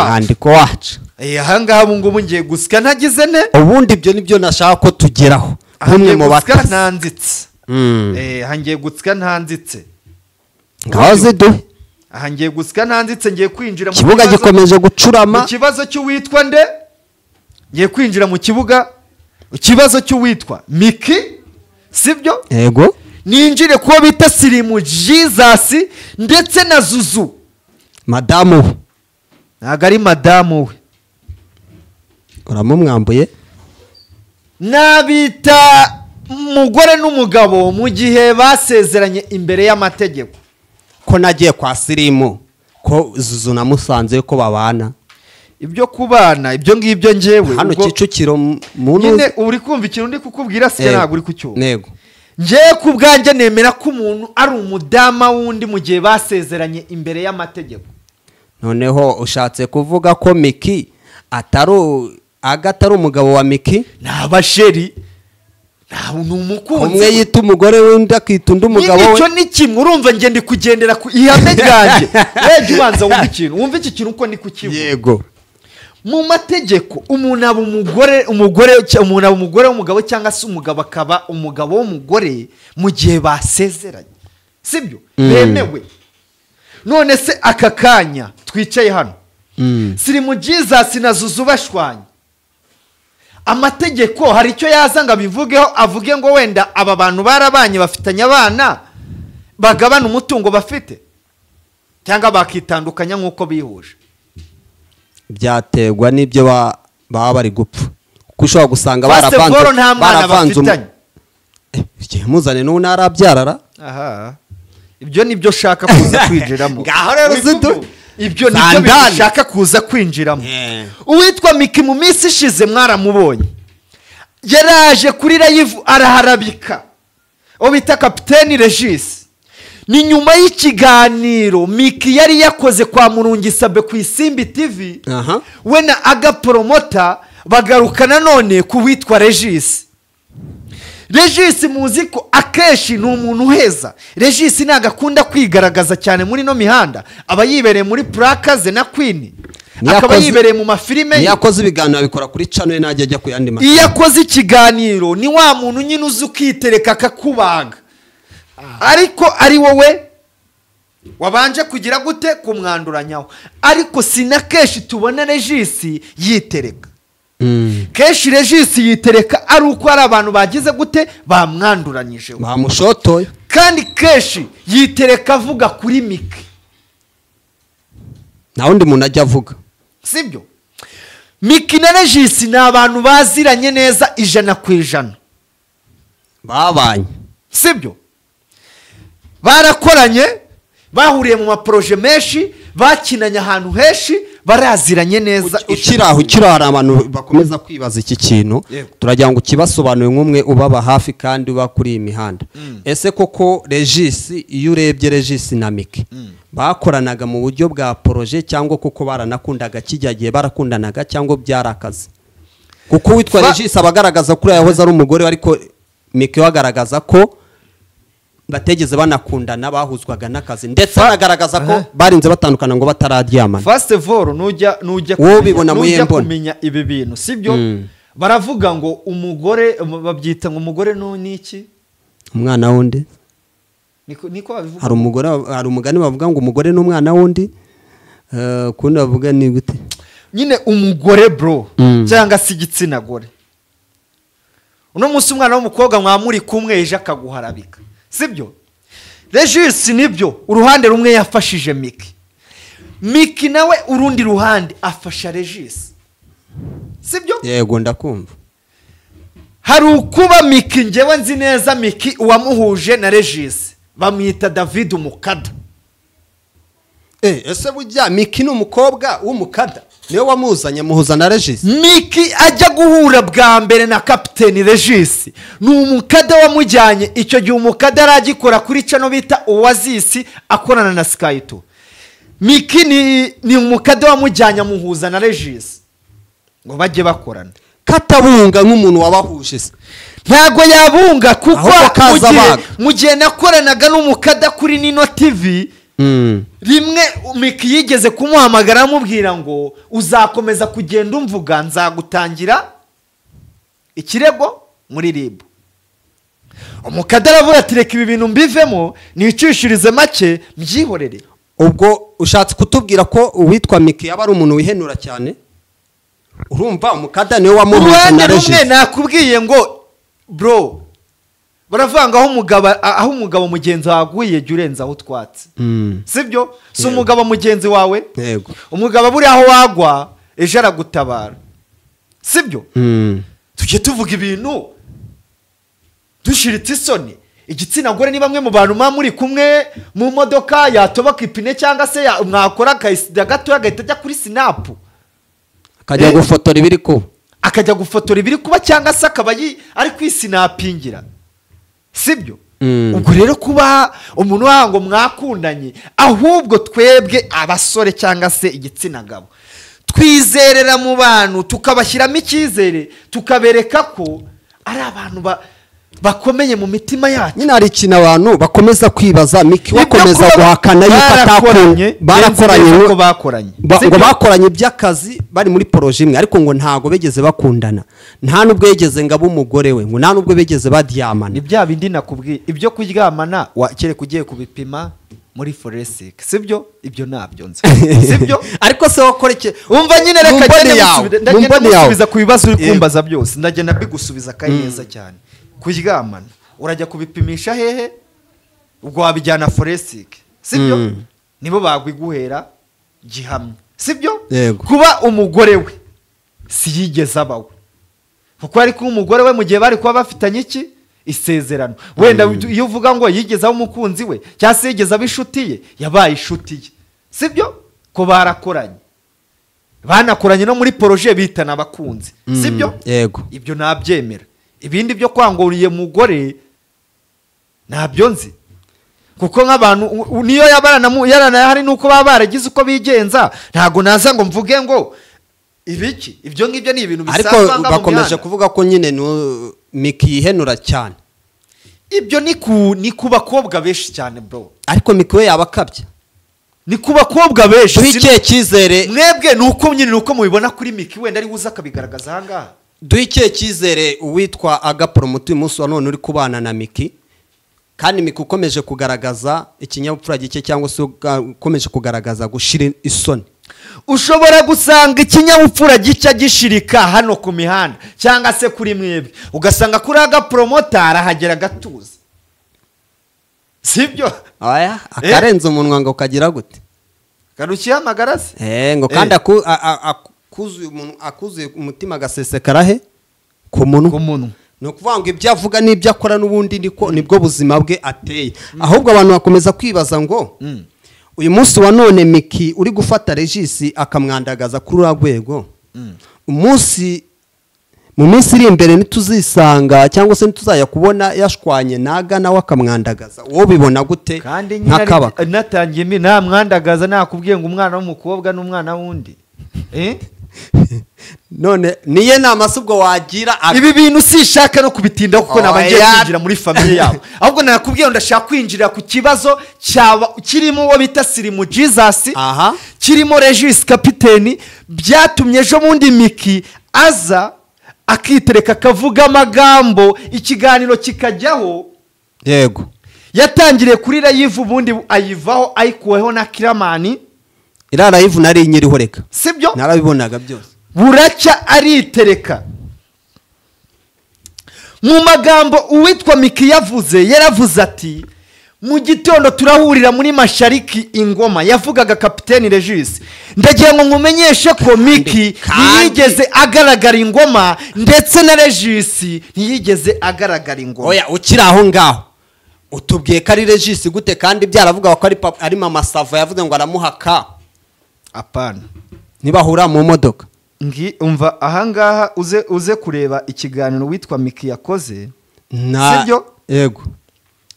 wacu. Ahangaha ngubu ngiye gusika ntagize ne, ubundi ibyo nibyo nashaka ko tugeraho. Hamwe mu batasi ntanzitse, hangiye gusika ntanzitse, ngaze do hangiye gusika ntanzitse, ngiye kwinjira mu kibuga gikomeje gucurama, mu kibazo cy'uwitwa nde, ngiye kwinjira mu kibuga, ikibazo cy'uwitwa Miki, sibyo? Yego. Ninjire kuba bita Sirimu Jesus ndetse na Zuzu. Madamu ntago ari madamu we, uramumwambuye. Nabita umugore n'umugabo mu gihe basezeranye imbere y'amategeko. Ko nagiye kwa Sirimu, ko Zuzu namusanze ko babana. Ibyo kubana ibyo ngibyo ngewe hano Kicukiro muntu nyine uri kumva ikintu ndi kukubwira, se ntago uri kucyo. Nego ngewe kubwanjye nemera ko umuntu ari umudama wundi mu gihe basezeranye imbere y'amategeko. Noneho ushatse kuvuga ko Miki atari umugabo wa Miki? Nabasheri n'umukunzi umwe yita umugore w'undi akita undi umugabo we. Nicyo ni kimwe, urumva nge ndi kugendera ku ihame ryanjye. Weje ubanza wumva ikintu, wumva iki kintu uko ndi kukivuga. Yego. mu mategeko umuntu aba umugore umuntu aba umugore w'umugabo cyangwa se umugabo akaba umugabo w'umugore mu gihe basezeranye, sibyo bemewe. none se aka kanya twicaye hano Sirimu Jesus na Zuzu bashwanye, amategeko hari icyo yaza ngo abivugeho, avuge ngo wenda aba bantu barabanye bafitanye abana bagabana umutungo bafite, cyangwa bakitandukanya nk'uko bihuje? byaterwa n'ibyo baba bari gupfa, kuko ushobora gusanga baravanze muzane n'ubu ntarabyarara. aha ibyo nibyo shaka kuza kwinjiramo. ngaho rero zidu ibyo nibyo bishaka kuza kwinjiramo. Uwitwa Miki mu minsi ishize mwaramubonye, yaraje kuri live araharabika, uwo bita Kapiteni Regis. Ni nyuma y'ikiganiro Miki yari yakoze kwa Murungisabe ku Isimbi TV, we na Aga Promota bagaruka nanone ku witwa Regis. Regis muzi ko akeshi ni umuntu uheza. Regis ntago akunda kwigaragaza cyane muri no mihanda, aba yibereye muri Prakaze na Queen, akaba yibereye mu mafilime. yakoze ibiganiro abikora kuri channel najya ajya ku yandi makuru. Iyo yakoze ikiganiro ni wa muntu nyine uzi ukitereka akakubaga, ariko ari wowe wabanje kugira gute kumwanduranyaho. Ariko sinakeshi tubona Regis yitereka. Keshi Regis yitereka ari uko ari abantu bagize gute bamwanduranyije, bamushotoye. kandi keshi yitereka avuga kuri Miki, nta wundi muntu ajya avuga, sibyo? Miki na Regis ni abantu baziranye neza 100%, babanye, sibyo? Barakoranye, bahuriye mu maproje menshi, bakinanye ahantu henshi, baraziranye neza. ukiraho hari abantu bakomeza kwibaza iki kintu, turagira ngo kibasobanure nk'umwe ubaba hafi kandi uba kuri iyi mihanda. Ese koko Regis, iyo urebye Regis na Miki bakoranaga mu buryo bwa proje, cyangwa kuko baranakundaga kijyagiye barakundanaga, cyangwa byarakaze? Kuko witwa Regis abagaragaza kuri yahoze ari umugore, ariko Miki wagaragaza ko bategeze banakundana, bahuzwaga n'akazi, ndetse anagaragaza ko barinze batandukana ngo batararyamana. First of all nujya kumenya ibi bintu, sibyo? Baravuga ngo umugore babyita ngo umugore n'iki? Umwana wundi. Niko babivuga. Hari umugani bavuga ngo umugore n'umwana wundi, kundi bavuga ni gute? Nyine umugore bro, cyangwa se igitsina gore. Uno munsi umwana w'umukobwa mwamuri kumwe eje akaguharabika, sibyo? Regis nibyo uruhande rumwe yafashije Miki nawe urundi ruhande afasha Regis, sibyo? Yego ndakumva. Hari ukuba Miki, ngewe nzi neza Miki uwamuhuje na Regis bamwita David Umukada. Ese bujya Miki ni umukobwa w'umukada niwe wamuzanye muhuza na Regis? Miki ajya guhura bwa mbere na Kapiteni Regis ni umukada wamujyanye. Icyo gihe umukada aragikora kuri channel bita Oasis akorana na Skyto. Miki ni umukada wamujyanye muhuza na Regis ngo bajye bakorana. Katabunga nk'umuntu wabahuje se? Ntago yabunga kuko mu gihe nakoranaga n'umukada kuri Nino TV, rimwe Miki yigeze kumuhamagara amubwira ngo uzakomeza kugenda umvuga nzagutangira ikirego muri RIB. Umukada aravuga ati reka ibi bintu mbivemo nicishirize make mbyihorere. Ubwo ushatse kutubwira ko uwitwa Miki yaba ari umuntu wihenura cyane? Urumva umukada niwe wamuhuje na Regis. Nakubwiye ngo bro, baravanga aho umugabo mugenzi waguye jya urenzaho utwatsi, sibyo? Si umugabo mugenzi wawe, yego, umugabo buri aho wagwa ejo aragutabara, sibyo? Tujye tuvuga ibintu dushiritse isoni. Igitsina gore ni bamwe mu bantu muri kumwe mu modoka yatoboka ipine, cyangwa se mwakora akayisida gato agahita ajya kuri Snap akajya gufotora ibiri kuba, cyangwa se akaba ari kwisinapingira, sibyo? Ubwo rero kuba umuntu wango mwakundanye, ahubwo twebwe abasore cyangwa se igitsina gabo twizerera mu bantu, tukabashyiramo icyizere, tukabereka ko ari abantu bakomeye mu mitima yacu. nyine hari ikintu abantu bakomeza kwibaza Miki wakomeza Ibyo guhakana yuko barakoranye barakoranye bakoranye ngo bakoranye iby'akazi bari muri poroje imwe ariko ngo ntago begeze bakundana, nta nubwo yegeze ngo abe umugore we, ngo nta nubwo begeze badyamana. ni bya bindi nakubwiye ibyo kuryamana kereka ugiye kubipima muri forensic, sibyo? Ibyo nabyo nzi, sibyo? ariko se wakoreke umva nyine reka ndagenda gusubiza ku bibazo uri kumbaza byose, ndagenda bigusubiza kayeza cyane. Kuryamana urajya kubipimisha hehe? Ubwo wabijyana forensic, sibyo? Nibo bagwiguhera gihamya, sibyo? Kuba umugore we si yigeze abawe, kuko ari kuba umugore we mu gihe bari kuba bafitanye iki isezerano. Wenda iyo uvuga ngo yigeze aho umukunzi we cyangwa se yigeze aba inshuti ye, yabaye inshuti ye, sibyo? Ko barakoranye, banakoranye no muri poroje bitana abakunzi, sibyo? Yego, ibyo nabyemera. Ibindi byo kwanguriye mugore ntabyo nzi, kuko nk'abantu niyo yarana hari nuko baba baragize uko bigenza, ntago naza ngo mvuge ngo ibiki ibyo ngibyo ni ibintu bisanzwe. Ariko bakomeje kuvuga ko nyine Miki yihenura cyane. Ibyo ni ku bakobwa benshi cyane bro, ariko Miki we yabakabye, ni ku bakobwa benshi. Duhike cyizere mwebwe nuko nyine nuko mubibona kuri Miki, wenda ari buza akabigaragaza ahangaha. Duhike cyizere uwitwa Agapromote uyu munsi wa none uri kubana na Miki, kandi Miki ukomeje kugaragaza ikinyabupfura gike cyangwa se ukomeje kugaragaza gushira isoni. Ushobora gusanga ikinyabupfura gike gishirika hano ku mihanda cyangwa se kuri mwebwe, ugasanga kuri Agapromote arahagera gatuza, sibyo? Aya akarenza umunwa ngo kagira gute, karukiye amagarase ngo kandi akuzuye umutima agasesekara he ku munwa. Ni ukuvuga ngo ibyo avuga n'ibyo akora n'ubundi nibwo buzima bwe ateye. Ahubwo abantu bakomeza kwibaza ngo uyu munsi wa none Miki uri gufata Regis akamwandagaza kuri urwego, mu minsi iri imbere nituzisanga cyangwa se nituzajya kubona yashwanye naga nawe akamwandagaza, wowe bibona gute? Kandi nyine natangiye nta mwandagaza, nakubwiye ngo umwana w'umukobwa n'umwana wundi none niye nama subwo wagira ibi bintu sishaka no kubitinda kuko nabangiye kwinjira muri family yabo, ahubwo nakubwiye ndashaka kwinjira ku kibazo kirimo wo bita Sirimu Jesus, kirimo Regis kapiteni, byatumye ejo bundi Miki aza akitereka akavuga amagambo, ikiganiro kikajyaho. Yego, yatangiriye kuri live ubundi ayivaho ayikuweho na Kiramani. Irara live nari nyiriho reka, sibyo? Narabibonaga byose. Buracya aritereka mu magambo uwitwa Miki yaravuze ati mu gitondo turahurira muri Mashariki Ingoma. Yavugaga kapiteni Regis. Ndagira ngo nkumenyeshe ko Miki ntiyigeze agaragara Ingoma, ndetse na Regis ntiyigeze agaragara Ingoma. Oya ukiri aho ngaho utubwiye ko ari Regis gute kandi byaravuga ko ari Mama Sava yavuze ngo aramuhaka? Apana, ntibahura mu modoka. Umva ahangaha uze kureba ikiganiro witwa Miki yakoze, sibyo? Yego,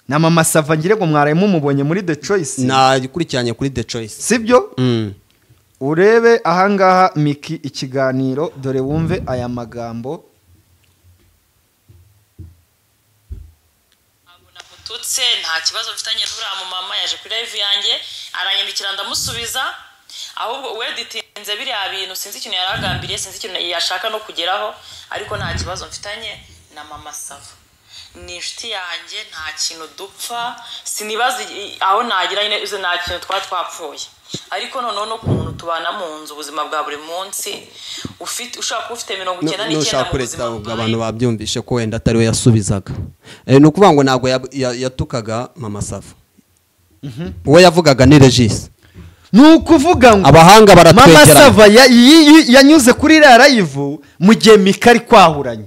na Mama Sava ngire ngo mwaraye mumubonye muri The Choice, nagikurikiranye kuri The Choice, sibyo? Urebe ahangaha Miki ikiganiro, dore wumve aya magambo. Tutse nta kibazo mfitanye n'uriya mu mama, yaje kuri live yanjye aranyandikira ndamusubiza, ahubwo we ditinze biriya bintu sinzi ikintu yaragambiriye, sinzi ikintu yashaka no kugeraho, ariko nta kibazo mfitanye na Mama Sava. Ni inshuti yanjye, nta kintu dupfa, sinibaza aho nagira nyine uze nta kintu twapfuye, ariko noneho no ku muntu tubana mu nzu ubuzima bwa buri munsi ushaka kuba ufite 99 mu buzima bwawe. Abantu babyumvishe ko wenda atari we yasubizaga, ni ukuvuga ngo ntabwo yatukaga Mama Sava, uwo yavugaga ni Regis. Nukuvuga ngo abahanga baratwegera. Mama Sava yanyuze kuri live mu gihe Miki ari kwahuranye.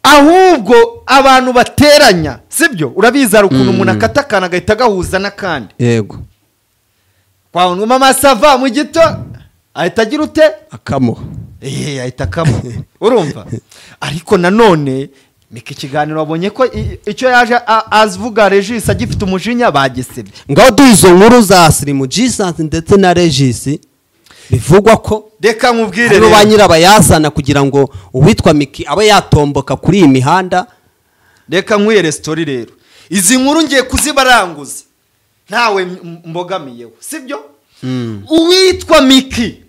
Ahubwo abantu bateranya, sibyo? Urabizi ari ukuntu umuntu akatakana agahita gahuza n'akandi. Yego, kwa Mama Sava mu gito ahita agira ute akamuha, ahita akamuha. Urumva? Ariko nanone Miki ikiganiro wabonye ko icyo yaje avuga Regis agifite umujinya bagisebye. Ngaho duhizo nkuru za Sirimu Jesus ndetse na Regis bivugwa ko reka nkubwire rero banyira bayasana kugira ngo uwitwa Miki abe yatomboka kuri iyi mihanda reka nkwihere story rero izi nkuru ngiye kuzibaranguza ntawe mbogamiyeho sibyo uwitwa Miki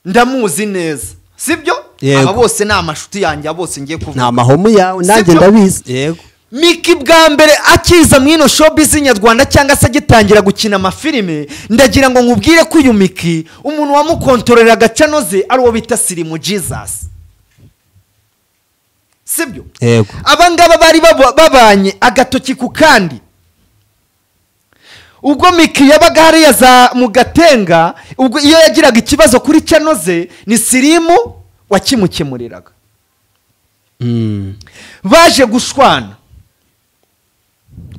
ndamuzi neza sibyo aba bose ni amashuti yanjye bose ngiye kuvuga nta mahomu yawe nanjye ndabizi yego Miki bwa mbere akiza mwino showbiz nyarwanda cyangwa se agitangira gukina amafilime ndagira ngo nkubwire ko uyu Miki umuntu wamukontorera agacanoze ari uwo bita Slim Jesus sibyo yego abangaba bari babanye agatoki ku kandi ubwo Miki yabaga hariya za mu Gatenga ubwo iyo yagiraga ikibazo kuri canoze ni Slim wakimukemuriraga baje gushwana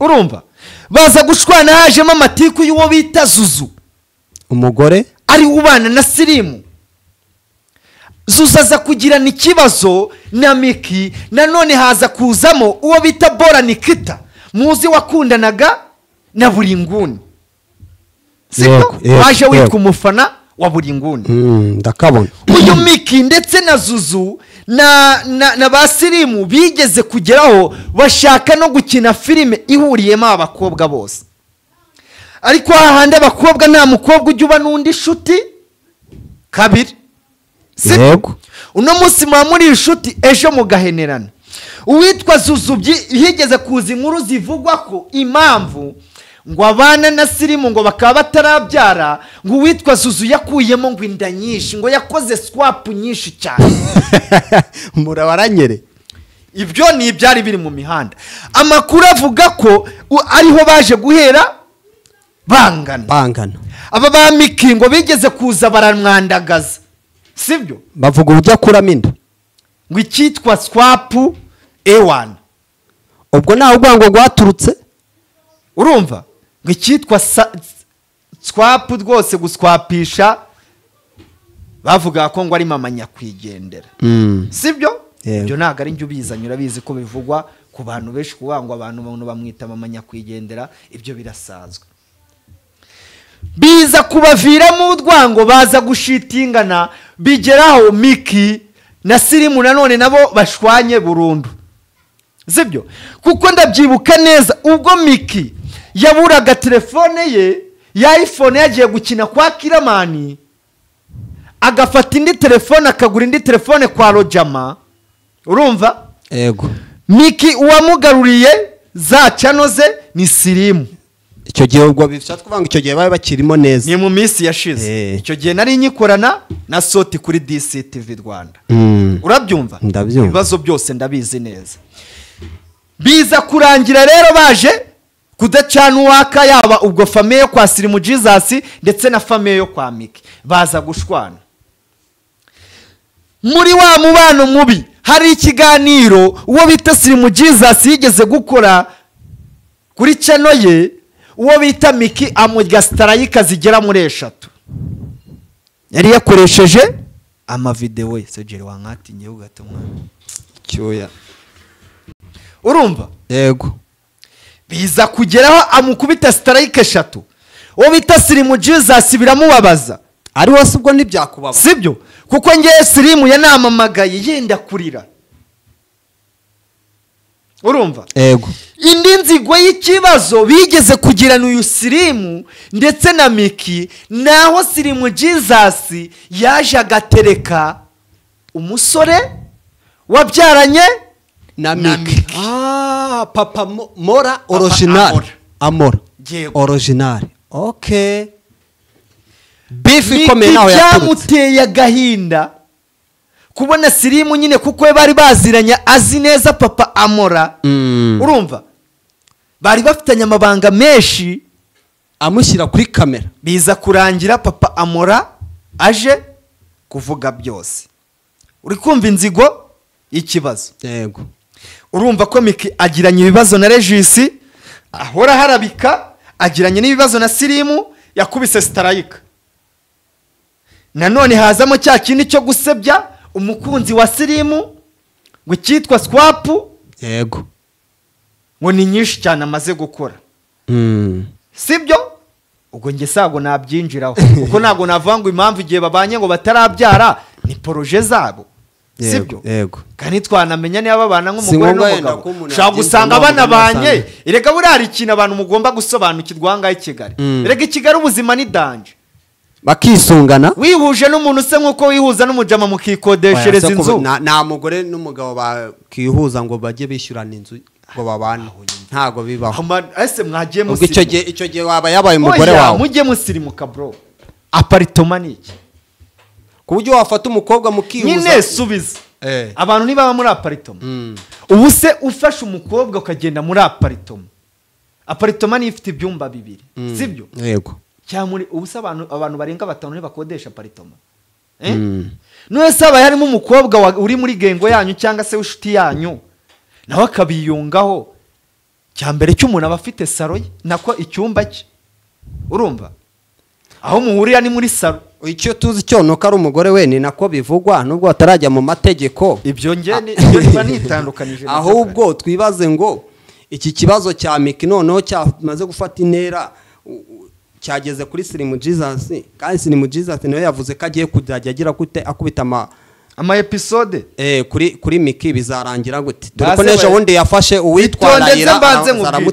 urumva baza gushwana hajemo amatiku y'uwo bita Zuzu umugore ari ubana na Slim Zuzu aza kugirana ikibazo na Miki nanone haza kuzamo uwo bita Bora Nikita muzi wakundanaga na buri nguni siko waje witwa umufana wa buri nguni ndakabona uyu Miki ndetse na Zuzu na ba Slim bigeze kugeraho bashaka no gukina filime ihuriyemo abakobwa bose ariko hahandi abakobwa nta mukobwa ujya uba n'undi shuti kabiri yego uno munsi muri inshuti ejo mugahenerana uwitwa Zuzu higeze kuza inkuru zivugwa ko impamvu ngo abana na Slim ngo bakaba batarabyara ngo uwitwa Zuzu yakuyemo ngo inda nyinshi ngo yakoze swap nyinshi cyane murabaranyere ibyo ni ibyari biri mu mihanda amakuru avuga ko ariho baje guhera bangana aba ba Miki ngo bigeze kuza baramwandagaza sibyo bavuga ujya kuramo inda ngo icyitwa swap A1 ubwo nawe ubwango rwaturutse urumva ngo icyitwa swap rwose guswapisha bavuga ko ngo ari mama nyakwigendera sibyo ibyo ntabwo ari njye ubizanye urabizi ko bivugwa ku bantu benshi kuvuga ngo abantu bamwita mama nyakwigendera ibyo birasanzwe biza kubaviramo urwango baza gushitingana bigeraho Miki na Slim nanone nabo bashwanye burundu sibyo kuko ndabyibuka neza ubwo Miki yaburaga telefone ye ya iPhone yagiye gukina kwa Kiramani agafata indi telefone akagura indi telefone kwa Rojama urumva yego Miki uwamugaruriye za canoze ni Slim icyo gihe ubwo bishatse kuvuga ngo icyo gihe babe bakirimo neza ni mu minsi yashize icyo gihe nari nyikorana na Soti kuri DCTV Rwanda urabyumva ndabyumva ibibazo byose ndabizi neza biza kurangira rero baje kudacana uwaka yaba ubwo famille yo kwa Slim Jesus ndetse na famille yo kwa Miki baza gushwana muri wa mubano mubi hari ikiganiro uwo bita Slim Jesus yigeze gukora kuri channel ye uwo bita Miki amurya strike zigera muri 3 yari yakoresheje amavideo sogere wankatinye ugatumwa cyoya urumva yego biza kugeraho amukubita strike 3 uwo bita Slim Jesus biramubabaza ari wose ubwo ntibyakubaba sibyo kuko ngiye Slim yanamamagaye yenda kurira urumva yego indi nzigo y'ikibazo bigeze kugirana uyu Slim ndetse na Miki naho Slim Jesus yaje agatereka umusore wabyaranye na Miki papa Mora original Amora original okay beef ikomeye naho yaturutse byamuteye agahinda kubona Slim nyine kuko bari baziranye azi neza papa Amora urumva bari bafitanye amabanga menshi amushyira kuri kamera biza kurangira papa Amora aje kuvuga byose uri kumva inzigo y'ikibazo yego urumva ko Miki agiranye ibibazo na Regis ahora harabika agiranye n'ibibazo na Slim yakubise strike nanone hazamo cya kindi cyo gusebya umukunzi wa Slim ngo cyitwa swap yego ngo ni nyinshi cyane amaze gukora sibyo ubwo nge sago nabyinjiraho kuko nago navuga ngo impamvu igihe babanye ngo batarabyara ni projet zabo sibyo yego kandi twanamenya niba babana Si nk'umugore ngombwa yenda n'umugabo ko umuntu ushobora yabyinjira gusanga mu abana mugabo banye asanzwe. erega buriya hari ikintu abantu mugomba gusobanukirwa ahangaha i Kigali erega i Kigali ubuzima ni danje bakisungana wihuje n'umuntu se nk'uko wihuza n'umujama mukikodeshereza inzu nta mugore n'umugabo bakihuza ngo bajye bishyurana inzu ngo babane ntago bibaho ese mwagiye ubwo icyo gihe waba yabaye umugore umugore wawe mujye musirimuka bro aparitoma ni iki ku buryo wafata umukobwa mukihuza nyine subiza abantu ntibaba muri aparitoma ubu se ufashe umukobwa ukagenda muri aparitoma niyo ifite ibyumba 2 sibyo yego cyangwa ubu se abantu barenga 5 ntibakodesha aparitoma none se aba harimo umukobwa uri muri gengo yanyu cyangwa se w'inshuti yanyu nawe akabiyungaho cyambere cy'umuntu aba afite saro ye nako icyumba cye urumva aho muhurira ni muri saro icyo tuzi cyo nuko ari umugore we ni nako bivugwa nubwo batarajya mu mategeko ibyo niba nitandukanije ahubwo twibaze ngo iki kibazo cya Miki noneho cyamaze gufata intera cyageze kuri Slim Jesus kandi Slim Jesus nawe yavuze ko agiye kujya agira gute akubita ama episode kuri Miki bizarangira gute dore ko nejo wundi yafashe uwitwarira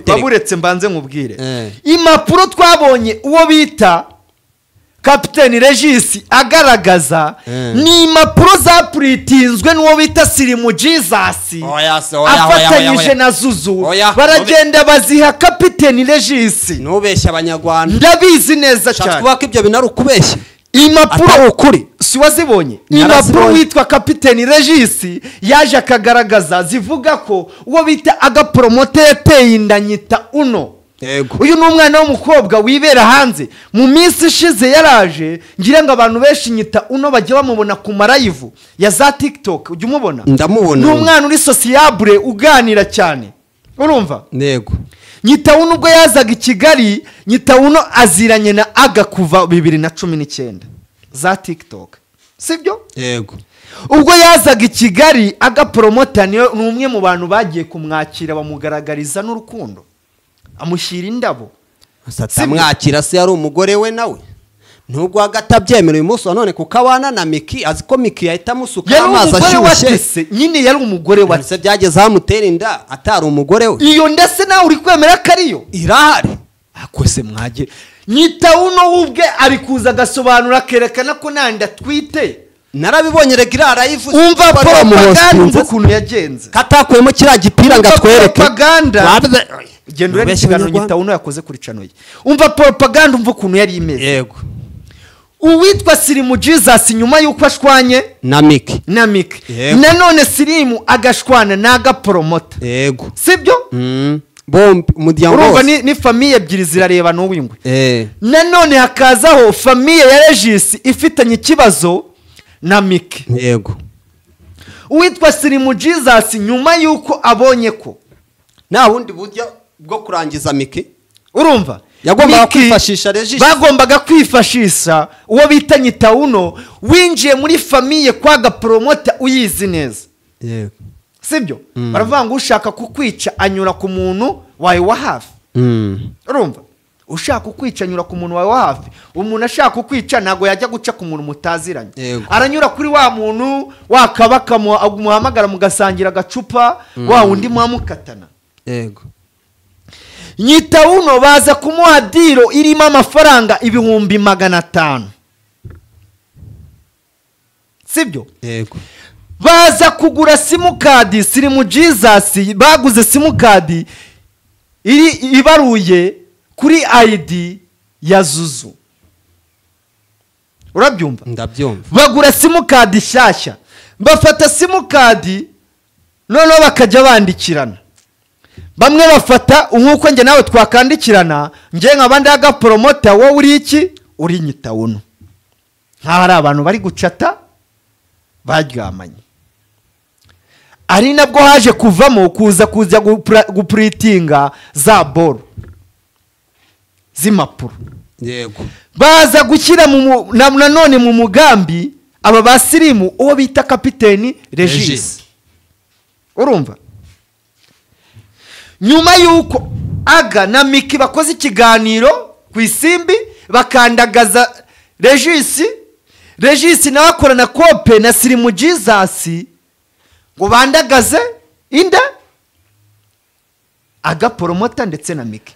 baburetse mbanze nkubwire impapuro twabonye uwo bita Captain Regis agaragaza ni impapuro zapuritinzwe n'uwo bita Slim Jesus afatanyije na Zuzu baragenda baziha Captain Regis nubeshya abanyarwanda ndabizi neza cyane twaka ibyo binari ukubeshya impapuro ukuri si wazibonye impapuro witwa Captain Regis yaje akagaragaza zivuga ko uwo bita agapromote yateye indanyita uno uyu ni umwana w'umukobwa wibera hanze mu minsi ishize yaraje ngira ngo abantu benshi nyita uno bajya bamubona ku marayivu ya za TikTok ujya umubona ndamubona ni umwana uri sociable uganira cyane urumva yego nyita uno ubwo yazaga i Kigali nyita uno aziranye na aga kuva 2019 za TikTok sibyo yego ubwo yazaga i Kigali aga promoter ni umwe mu bantu bagiye kumwakira bamugaragariza n'urukundo amushyira indabo satamwakira se yari umugore we nawe nubwo agatabyemera uyu munsi none kuko abana na Miki azi ko Miki yahita amusuka amazi ashyushye nyine yari umugore wa se byageze hamutera inda atari umugore we iyo ndase nawe uri kwemera ko ariyo irahari akose mwage nyita uno ubwe ari kuza agasobanura kerekana ko nanda twite narabibonye regira live umva propaganda ukuntu yagenze katakuyemo kira gipira ngatwereke propaganda genda urebe ikiganiro nyita uno yakoze kuri channel umva propaganda umva ukuntu yari imeze yego uwitwa Slim Jesus nyuma yuko ashwanye na Miki nanone Slim agashwana naga promoter yego sibyo bombi umuryango urumva ni famille ebyiri zirareba n'uwingwe nanone hakazaho famille ya Regis ifitanye ikibazo na Miki yego uwitwa Slim Jesus nyuma yuko abonye ko nta wundi buryo bwo kurangiza Miki urumva yagombaga kwifashisha Regis bagombaga kwifashisha uwo bita nyita uno winjiye muri famille kwaga promoter uyizi neza yego sibyo baravuga ngo ushaka kukwica anyura ku muntu wawe wa hafi urumva ushaka kukwica anyura ku muntu wawe wa hafi umuntu ashaka kukwica ntago yajya guca ku muntu mutaziranye aranyura kuri wa muntu wakabaka muhamagara mugasangira agacupa wa wundi mwamukatana yego nyita uno baza kumuha diro irimo amafaranga 500,000 sibyo yego baza kugura simukadi Slim Jesus baguze simukadi iri ibaruye kuri ID ya Zuzu urabyumva ndabyumva bagura simukadi shyashya bafata simukadi noneho bakajya bandikirana bamwe bafata nkuko nge nawe twakandikirana nge nk'abandi aga promoter wowe uri iki uri nyita uno hari abantu bari gucata baryamanye ari nabwo haje kuvamo kuza gupuritinga za boro z'impapuro yego baza gushyira nanone mu mugambi aba ba Slim uwo bita Captain Regis urumva nyuma yuko aga na Miki bakoze ikiganiro ku isimbi bakandagaza Regis nawe akorana kope na Slim Jesus ngo bandagaze inda agaporomota ndetse na Miki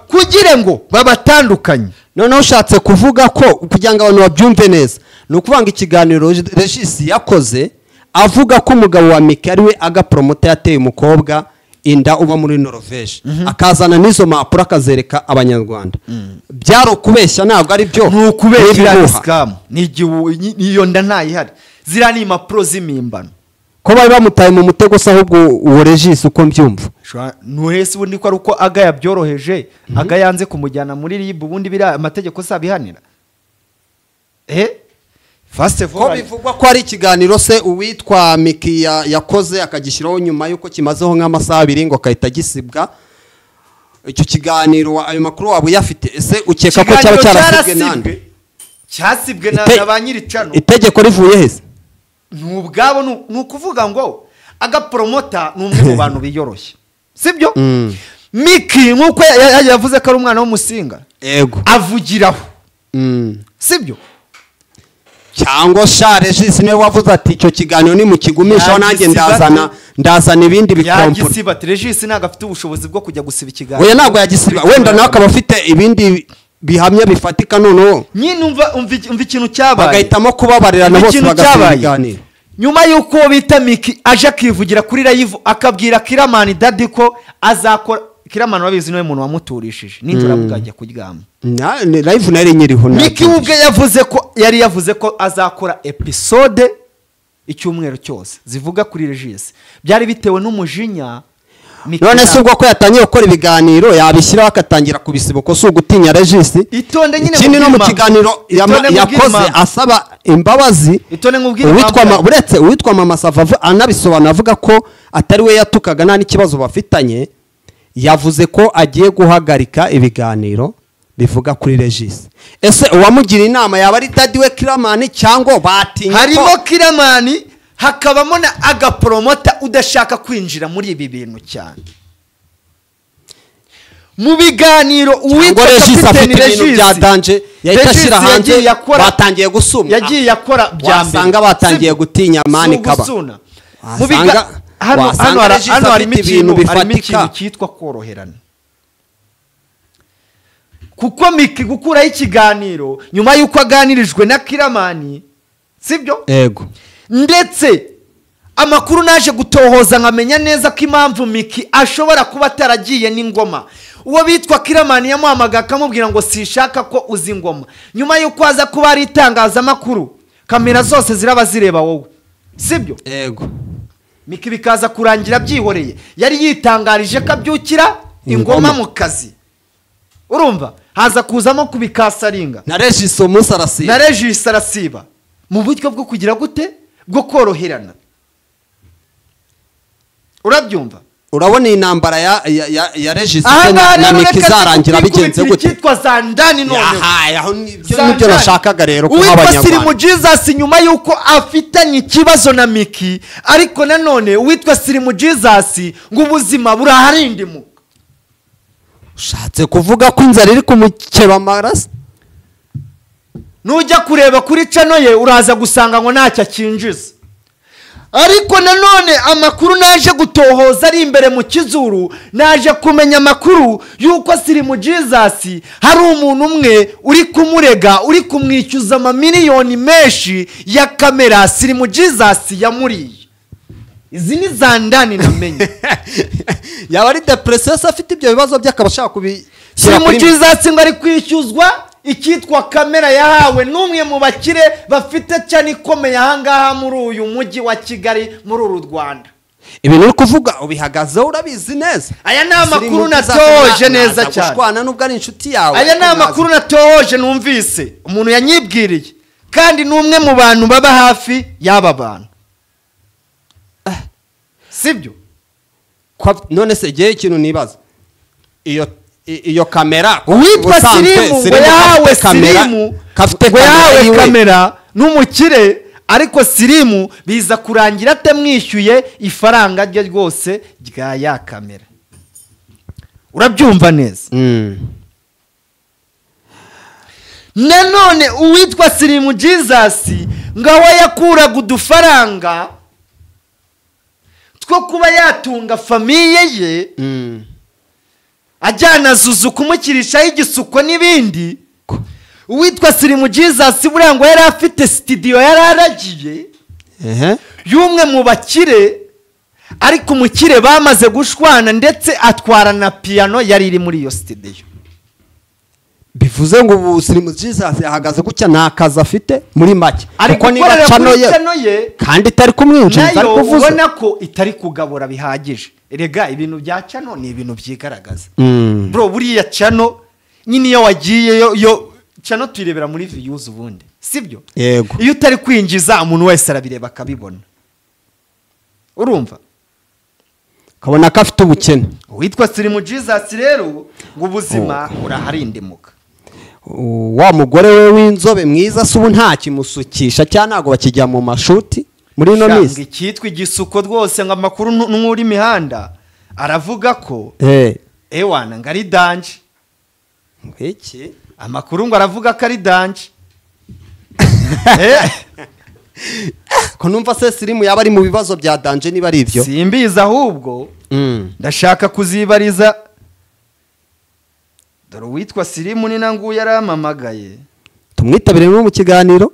kugira ngo babatandukanye. noneho ushatse kuvuga ko kugira ngo abantu babyumve neza ni ukuvuga ngo ikiganiro Regis yakoze avuga ko umugabo wa Miki ari we agaporomota yateye umukobwa inda uba muri Norvège akazana n'izo mpapuro akazereka abanyarwanda. byari ukubeshya ntabwo ari byo, ni ukubeshya scam, niyo nda ntayihari, ziriya ni impapuro z'imimbano. ko bari bamutaye mu mutego se ahubwo uwo Regis uko mbyumva ntuhese ubundi ko ari uko aga yabyoroheje aga yanze kumujyana muri RIB ubundi biriya amategeko sabihanira. First of ko all bivugwa ko ari ikiganiro se uwitwa Miki yakoze akagishyiraho nyuma yuko kimazeho nk'amasaha 2 ngo kahita gisibwa. Icyo kiganiro ayo makuru wabo yafite ese ukeka ko cyaba cyarasibwe nande? Cyasibwe na ba nyiricano. Itegeko rivuye hese n'ubwabo nukuvuga ngo agapromota n'umwe mu bantu biyoroshye, sibyo? Miki nkuko yavuze ko ari umwana w'umusinga, yego avugiraho, sibyo? cyangwa sha Regis niwe wavuze ati icyo kiganiro ni mu kigumisha nanjye ndazana ibindi bikompura. Yagisiba Regis ntago afite ubushobozi bwo kujya gusiba ikiganiro. Oya ntago yagisiba, wenda nawe akaba afite ibindi bihamya bifatika noneho. Nyine umva ikintu cyabaye. Bagahitamo kubabarirana bose bagasiba ikiganiro. Nyuma yuko bita Miki aje akivugira kuri live akabwira Kiramani Daddy ko azakora. Kiramani wabizi niwe muntu wamuturishije ninjura bugajya kuryama. Ni live nari nyiriho. Miki ubwe yavuze ko azakora episode icyumweru cyose zivuga kuri Regis. Byari bitewe n'umujinya. None se ubwo ko yatangiye gukora ibiganiro yabishyiraho akatangira kubisiba ko si ugutinya Regis. Itonde nyine ikindi no mu kiganiro yakoze asaba imbabazi. Itonde nkubwire uwitwa Mama Sava anabisobanura avuga ko atari we yatukaga nta n'ikibazo bafitanye. Yavuze ko agiye guhagarika ibiganiro bivuga kuri Regis. Ese uwamugira inama yaba ari Daddy we Kiramani cyangwa batinye harimo Kiramani hakabamo na agapromota udashaka kwinjira muri ibi bintu cyane mu biganiro. Uwitwa Kapiteni Regis bya danje yahitashira hanze batangiye gusuma yagiye yakora byambere wasanga batangiye gutinya amani kaba mu hano harimo ikintu cyitwa koroherana, kuko Miki gukuraho ikiganiro nyuma yuko aganirijwe na Kiramani, sibyo? Yego. Ndetse amakuru naje gutohoza nkamenya neza ko impamvu Miki ashobora kuba ataragiye n'ingoma, uwo bitwa Kiramani yamuhamaga akamubwira ngo sishaka ko uzi ingoma. Nyuma yuko aza kuba ari itangazamakuru kamera zose ziraba zireba wowe, sibyo? Yego. Miki bikaza kurangira byihoreye, yari yitangarije ko abyukira ingoma mu kazi. Urumva haza kuzamo kubikasaringa na Regis umunsi arasiba, na Regis arasiba mu buryo bwo kugira gute bwo koroherana. Urabyumva? Urabona intambara ya Regis na Miki zarangira bigenze gute? Cyitwa za ndani none. Aha nibyo nashakaga rero kuba abanyarwanda. Uwitwa Sirimu Jesus nyuma yuko afitanye ikibazo na Miki, ariko nanone uwitwa Sirimu Jesus ngo ubuzima buraharindimuka. Ushatse kuvuga ko inzara iri kumukeba amaraso? Nujya kureba kuri channel ye uraza gusanga ngo ntacyo akinjiza. Ariko nanone amakuru naje gutohoza ari imbere mu kizuru, naje kumenya amakuru yuko Sirimu Jesus hari umuntu umwe uri kumurega, uri kumwishyuza amamiliyoni menshi ya kamera Sirimu Jesus yamuriye. Izi ni za ndani namenye. Yaba ari depression afite ibyo bibazo by'akabashaka kubi Sirimu Jesus ngo ari kwishyuzwa ikitwa kamera yahawe n'umwe mu bakire bafite cyane ikomeye ahangaha muri uyu mujyi wa Kigali muri uru Rwanda. Ibintu uri kuvuga ubihagazeho urabizi neza. Aya ni amakuru natohoje neza cyane. Gushwana nubwo ari inshuti yawe. Aya ni amakuru natohoje numvise umuntu yanyibwiriye, kandi n'umwe mu bantu baba hafi y'aba bantu. Sibyo? None se giye ikintu nibaza. Iyo kamera uwitwa Sirimu ngo yahawe kamera n'umukire, ariko Sirimu biza kurangira atamwishyuye ifaranga rye rwose rya ya kamera. Urabyumva neza? Nanone uwitwa Sirimu Jesus ngaho yakuraga udufaranga two kuba yatunga famiye ye ajyana Zuzu kumukirishaho igisuko n'ibindi. Uwitwa Slim Jesus buriya ngo yari afite studio yari aragiye y'umwe mu bakire, ariko umukire bamaze gushwana ndetse atwara na piano yari iri muri iyo studio. bivuze ngo ubu Slim Jesus yahagaze gutya nta kazi afite muri make, ariko niba cano ye kandi itari kumwinjiriza, nayo ariko uvuze ubona ko itari kugabura bihagije. Erega ibintu bya cano ni ibintu byigaragaza. Bro, buriya cano nyine iyo wagiyeyo yo cano tuyirebera muri views ubundi, sibyo? Yego. Iyo utari kwinjiza umuntu wese arabireba akabibona, urumva kabona ko afite ubukene. Witwa Slim Jesus rero ngo ubuzima buraharindimuka. Wa mugore we w'inzobe mwiza se ubu nta kimusukisha cyane, ntago bakijya mu mashuti muri no minsi. Ikitwa igisuko rwose ngo amakuru n'uri imihanda aravuga ko ewana ngari danje. Iki Amakuru ngo aravuga ko ari danje. ko numva se Slim yaba ari mu bibazo bya danje niba ari ibyo. Simbiza ahubwo ndashaka kuzibariza. Dore uwitwa Slim ni nangu yaramamagaye. Tumwitabire no mu kiganiro.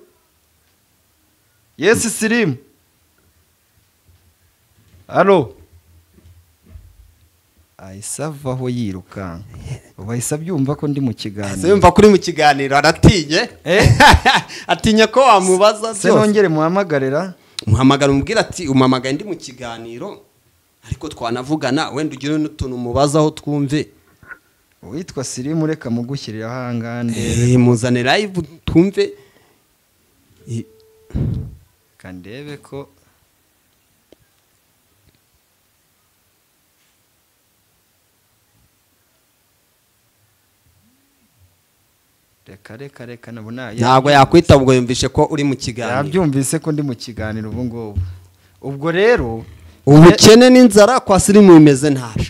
Yes Slim. Allo. Aisavaho yiruka. Bahise byumva ko ndi mu kiganiro. Yumva kuri mu kiganiro aratinye. Atinya ko wamubaza se nongere muhamagarira. Muhamagara umubwira ati umamagaye ndi mu kiganiro, ariko twanavugana wenda ugire n'utuntu mubazaho twumve. Witwa Slim reka mugushyirira hangande. Muzane live twumve. Kandebe ko reka nabona ntabwo yakwita ubwo yumvishe ko uri mu kiganiro. Yabyumvise ko ndi mu kiganiro ubu ngubu. Ubwo rero ubukene n'inzara kwa Slim bimeze ntabi.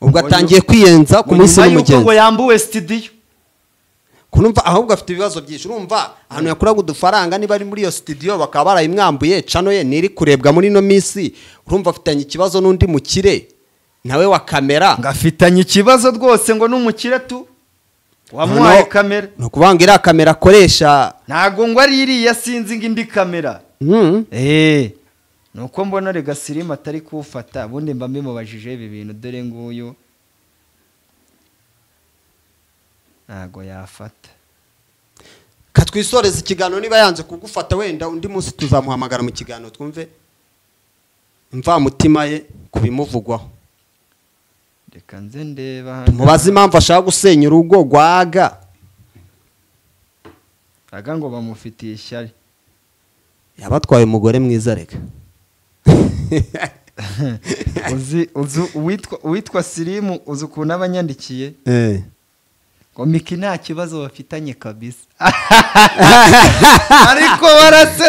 Ubwo atangiye kwiyenza ku munsi w'umugenzi. Ngo yambuwe studio. Kunumva ahubwo afite ibibazo byinshi. Urumva ahantu yakuraga udufaranga niba ari muri iyo studio bakaba barayimwambuye, cano ye niri kurebwa muri no minsi. Urumva afitanye ikibazo n'undi mukire nawe wa kamera. Ngafitanye ikibazo rwose ngo n'umukire tu wamuhaye kamera. No kubanga ira kamera akoresha ntago ngo ari iriya sinzi ngo indi kamera. Nuko mbona rega Slim atari kufata, ubundi mba mbimubajije ibi bintu dore nguyu ntago yafata. Katwisoreza ikiganiro niba yanze kugufata wenda undi munsi tuzamuhamagara mu kiganiro twumve imva mutima ye kubimuvugwaho. Reka nze ndeba hano tumubaze impamvu ashaka gusenya urugo rwaga. Aga ngo bamufitiye ishyari. Yabatwaye umugore mwiza reka. Uwitwa Slim uzi ukuntu abanyandikiye. Ngo Miki nta kibazo bafitanye kabisa. Ariko barase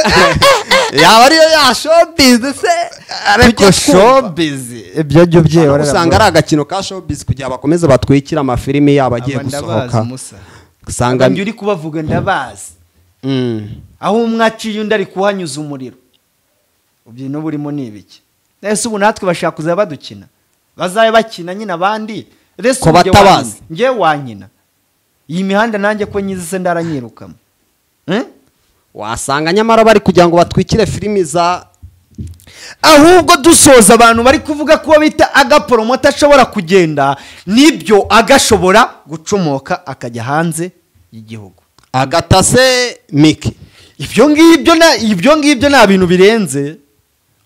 yaba ariyo ya showbiz se. Ariko showbiz ibyo byo byera usanga ari agakino ka showbiz kugira bakomeze batwikira amafilimi yabo agiye gusohoka. Usanga njye uri kubavuga ndabazi. Aho umwaciye undi ari kuhanyuza umuriro. Ubyo burimo nibiki. Ese ubu natwe bashaka kuza badukina. Bazaye bakina nyine abandi. Ko batabazi. Ngiye wankina. Iyi mihanda nanjye ko nyize se ndaranyirukamo. Wasanga nyamara bari kugira ngo batwikire filimi za ahubwo dusoza abantu bari kuvuga ko bita agapromoter ashobora kugenda nibyo agashobora gucomoka akajya hanze y'igihugu agatase Miki. Ibyo ngibyo nta bintu birenze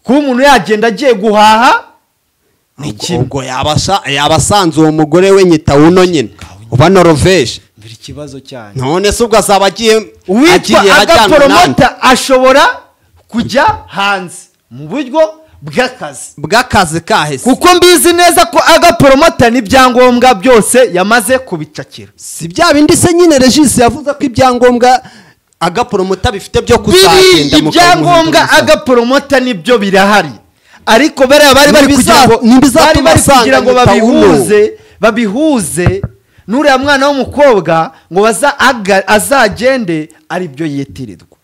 kuba umuntu yagenda agiye guhaha ubwo yabasanze uwo mugore we nyita wuno nyine uba Norvège. Biri kibazo cyane. None se ubwo azaba agiye agapromoter ashobora kujya hanze mu buryo bw'akazi kahese. Kuko mbizi neza ko agapromoter n'ibyangombwa byose yamaze kubicakira. Si bya bindi se nyine Regis yavuze ko ibyangombwa agapromoter bifite byo kuzagenda mu ibyangombwa agapromoter nibyo birahari. Ariko bari kugira ngo babihuze nuriya mwana w'umukobwa ngo azagende ari byo yitirirwa.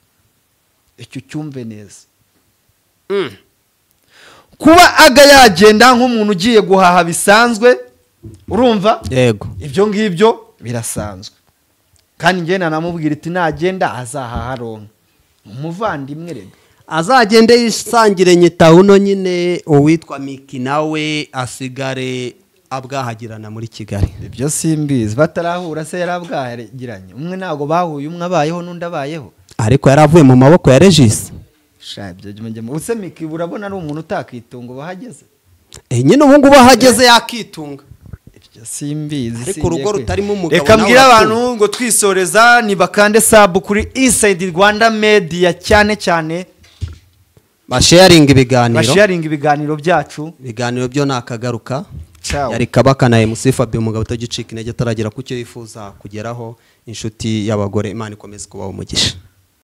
Icyo cyumve neza. kuba aga yagenda nk'umuntu ugiye guhaha bisanzwe urumva yego ibyo ngibyo birasanzwe kandi njye nanamubwira iti nagenda azahaha aronka umuvandimwe rega azagende yisangire nyitawuno nyine uwitwa Miki nawe asigare abwahagirana muri Kigali. ibyo simbizi batarahura se yarabwahagiranye umwe ntago bahuye umwe abayeho n'undi abayeho ariko yaravuye mu maboko ya Regis. use Miki urabona ari umuntu utakitunga bahageze nyine ubu ngubu ahageze yakitunga. ibyo simbizi ariko urugo rutarimo umugabo reka mbwira abantu ngo twisoreza nibakande sub kuri Inside Rwanda Media cyane cyane basharinga ibiganiro byacu ibiganiro byo nakagaruka. Ciao. Yari Kabaka na MC Fabio umugabo utagicika intege ataragera ku cyo yifuza kugeraho inshuti y'abagore Imana ikomeze kubaho umugisha.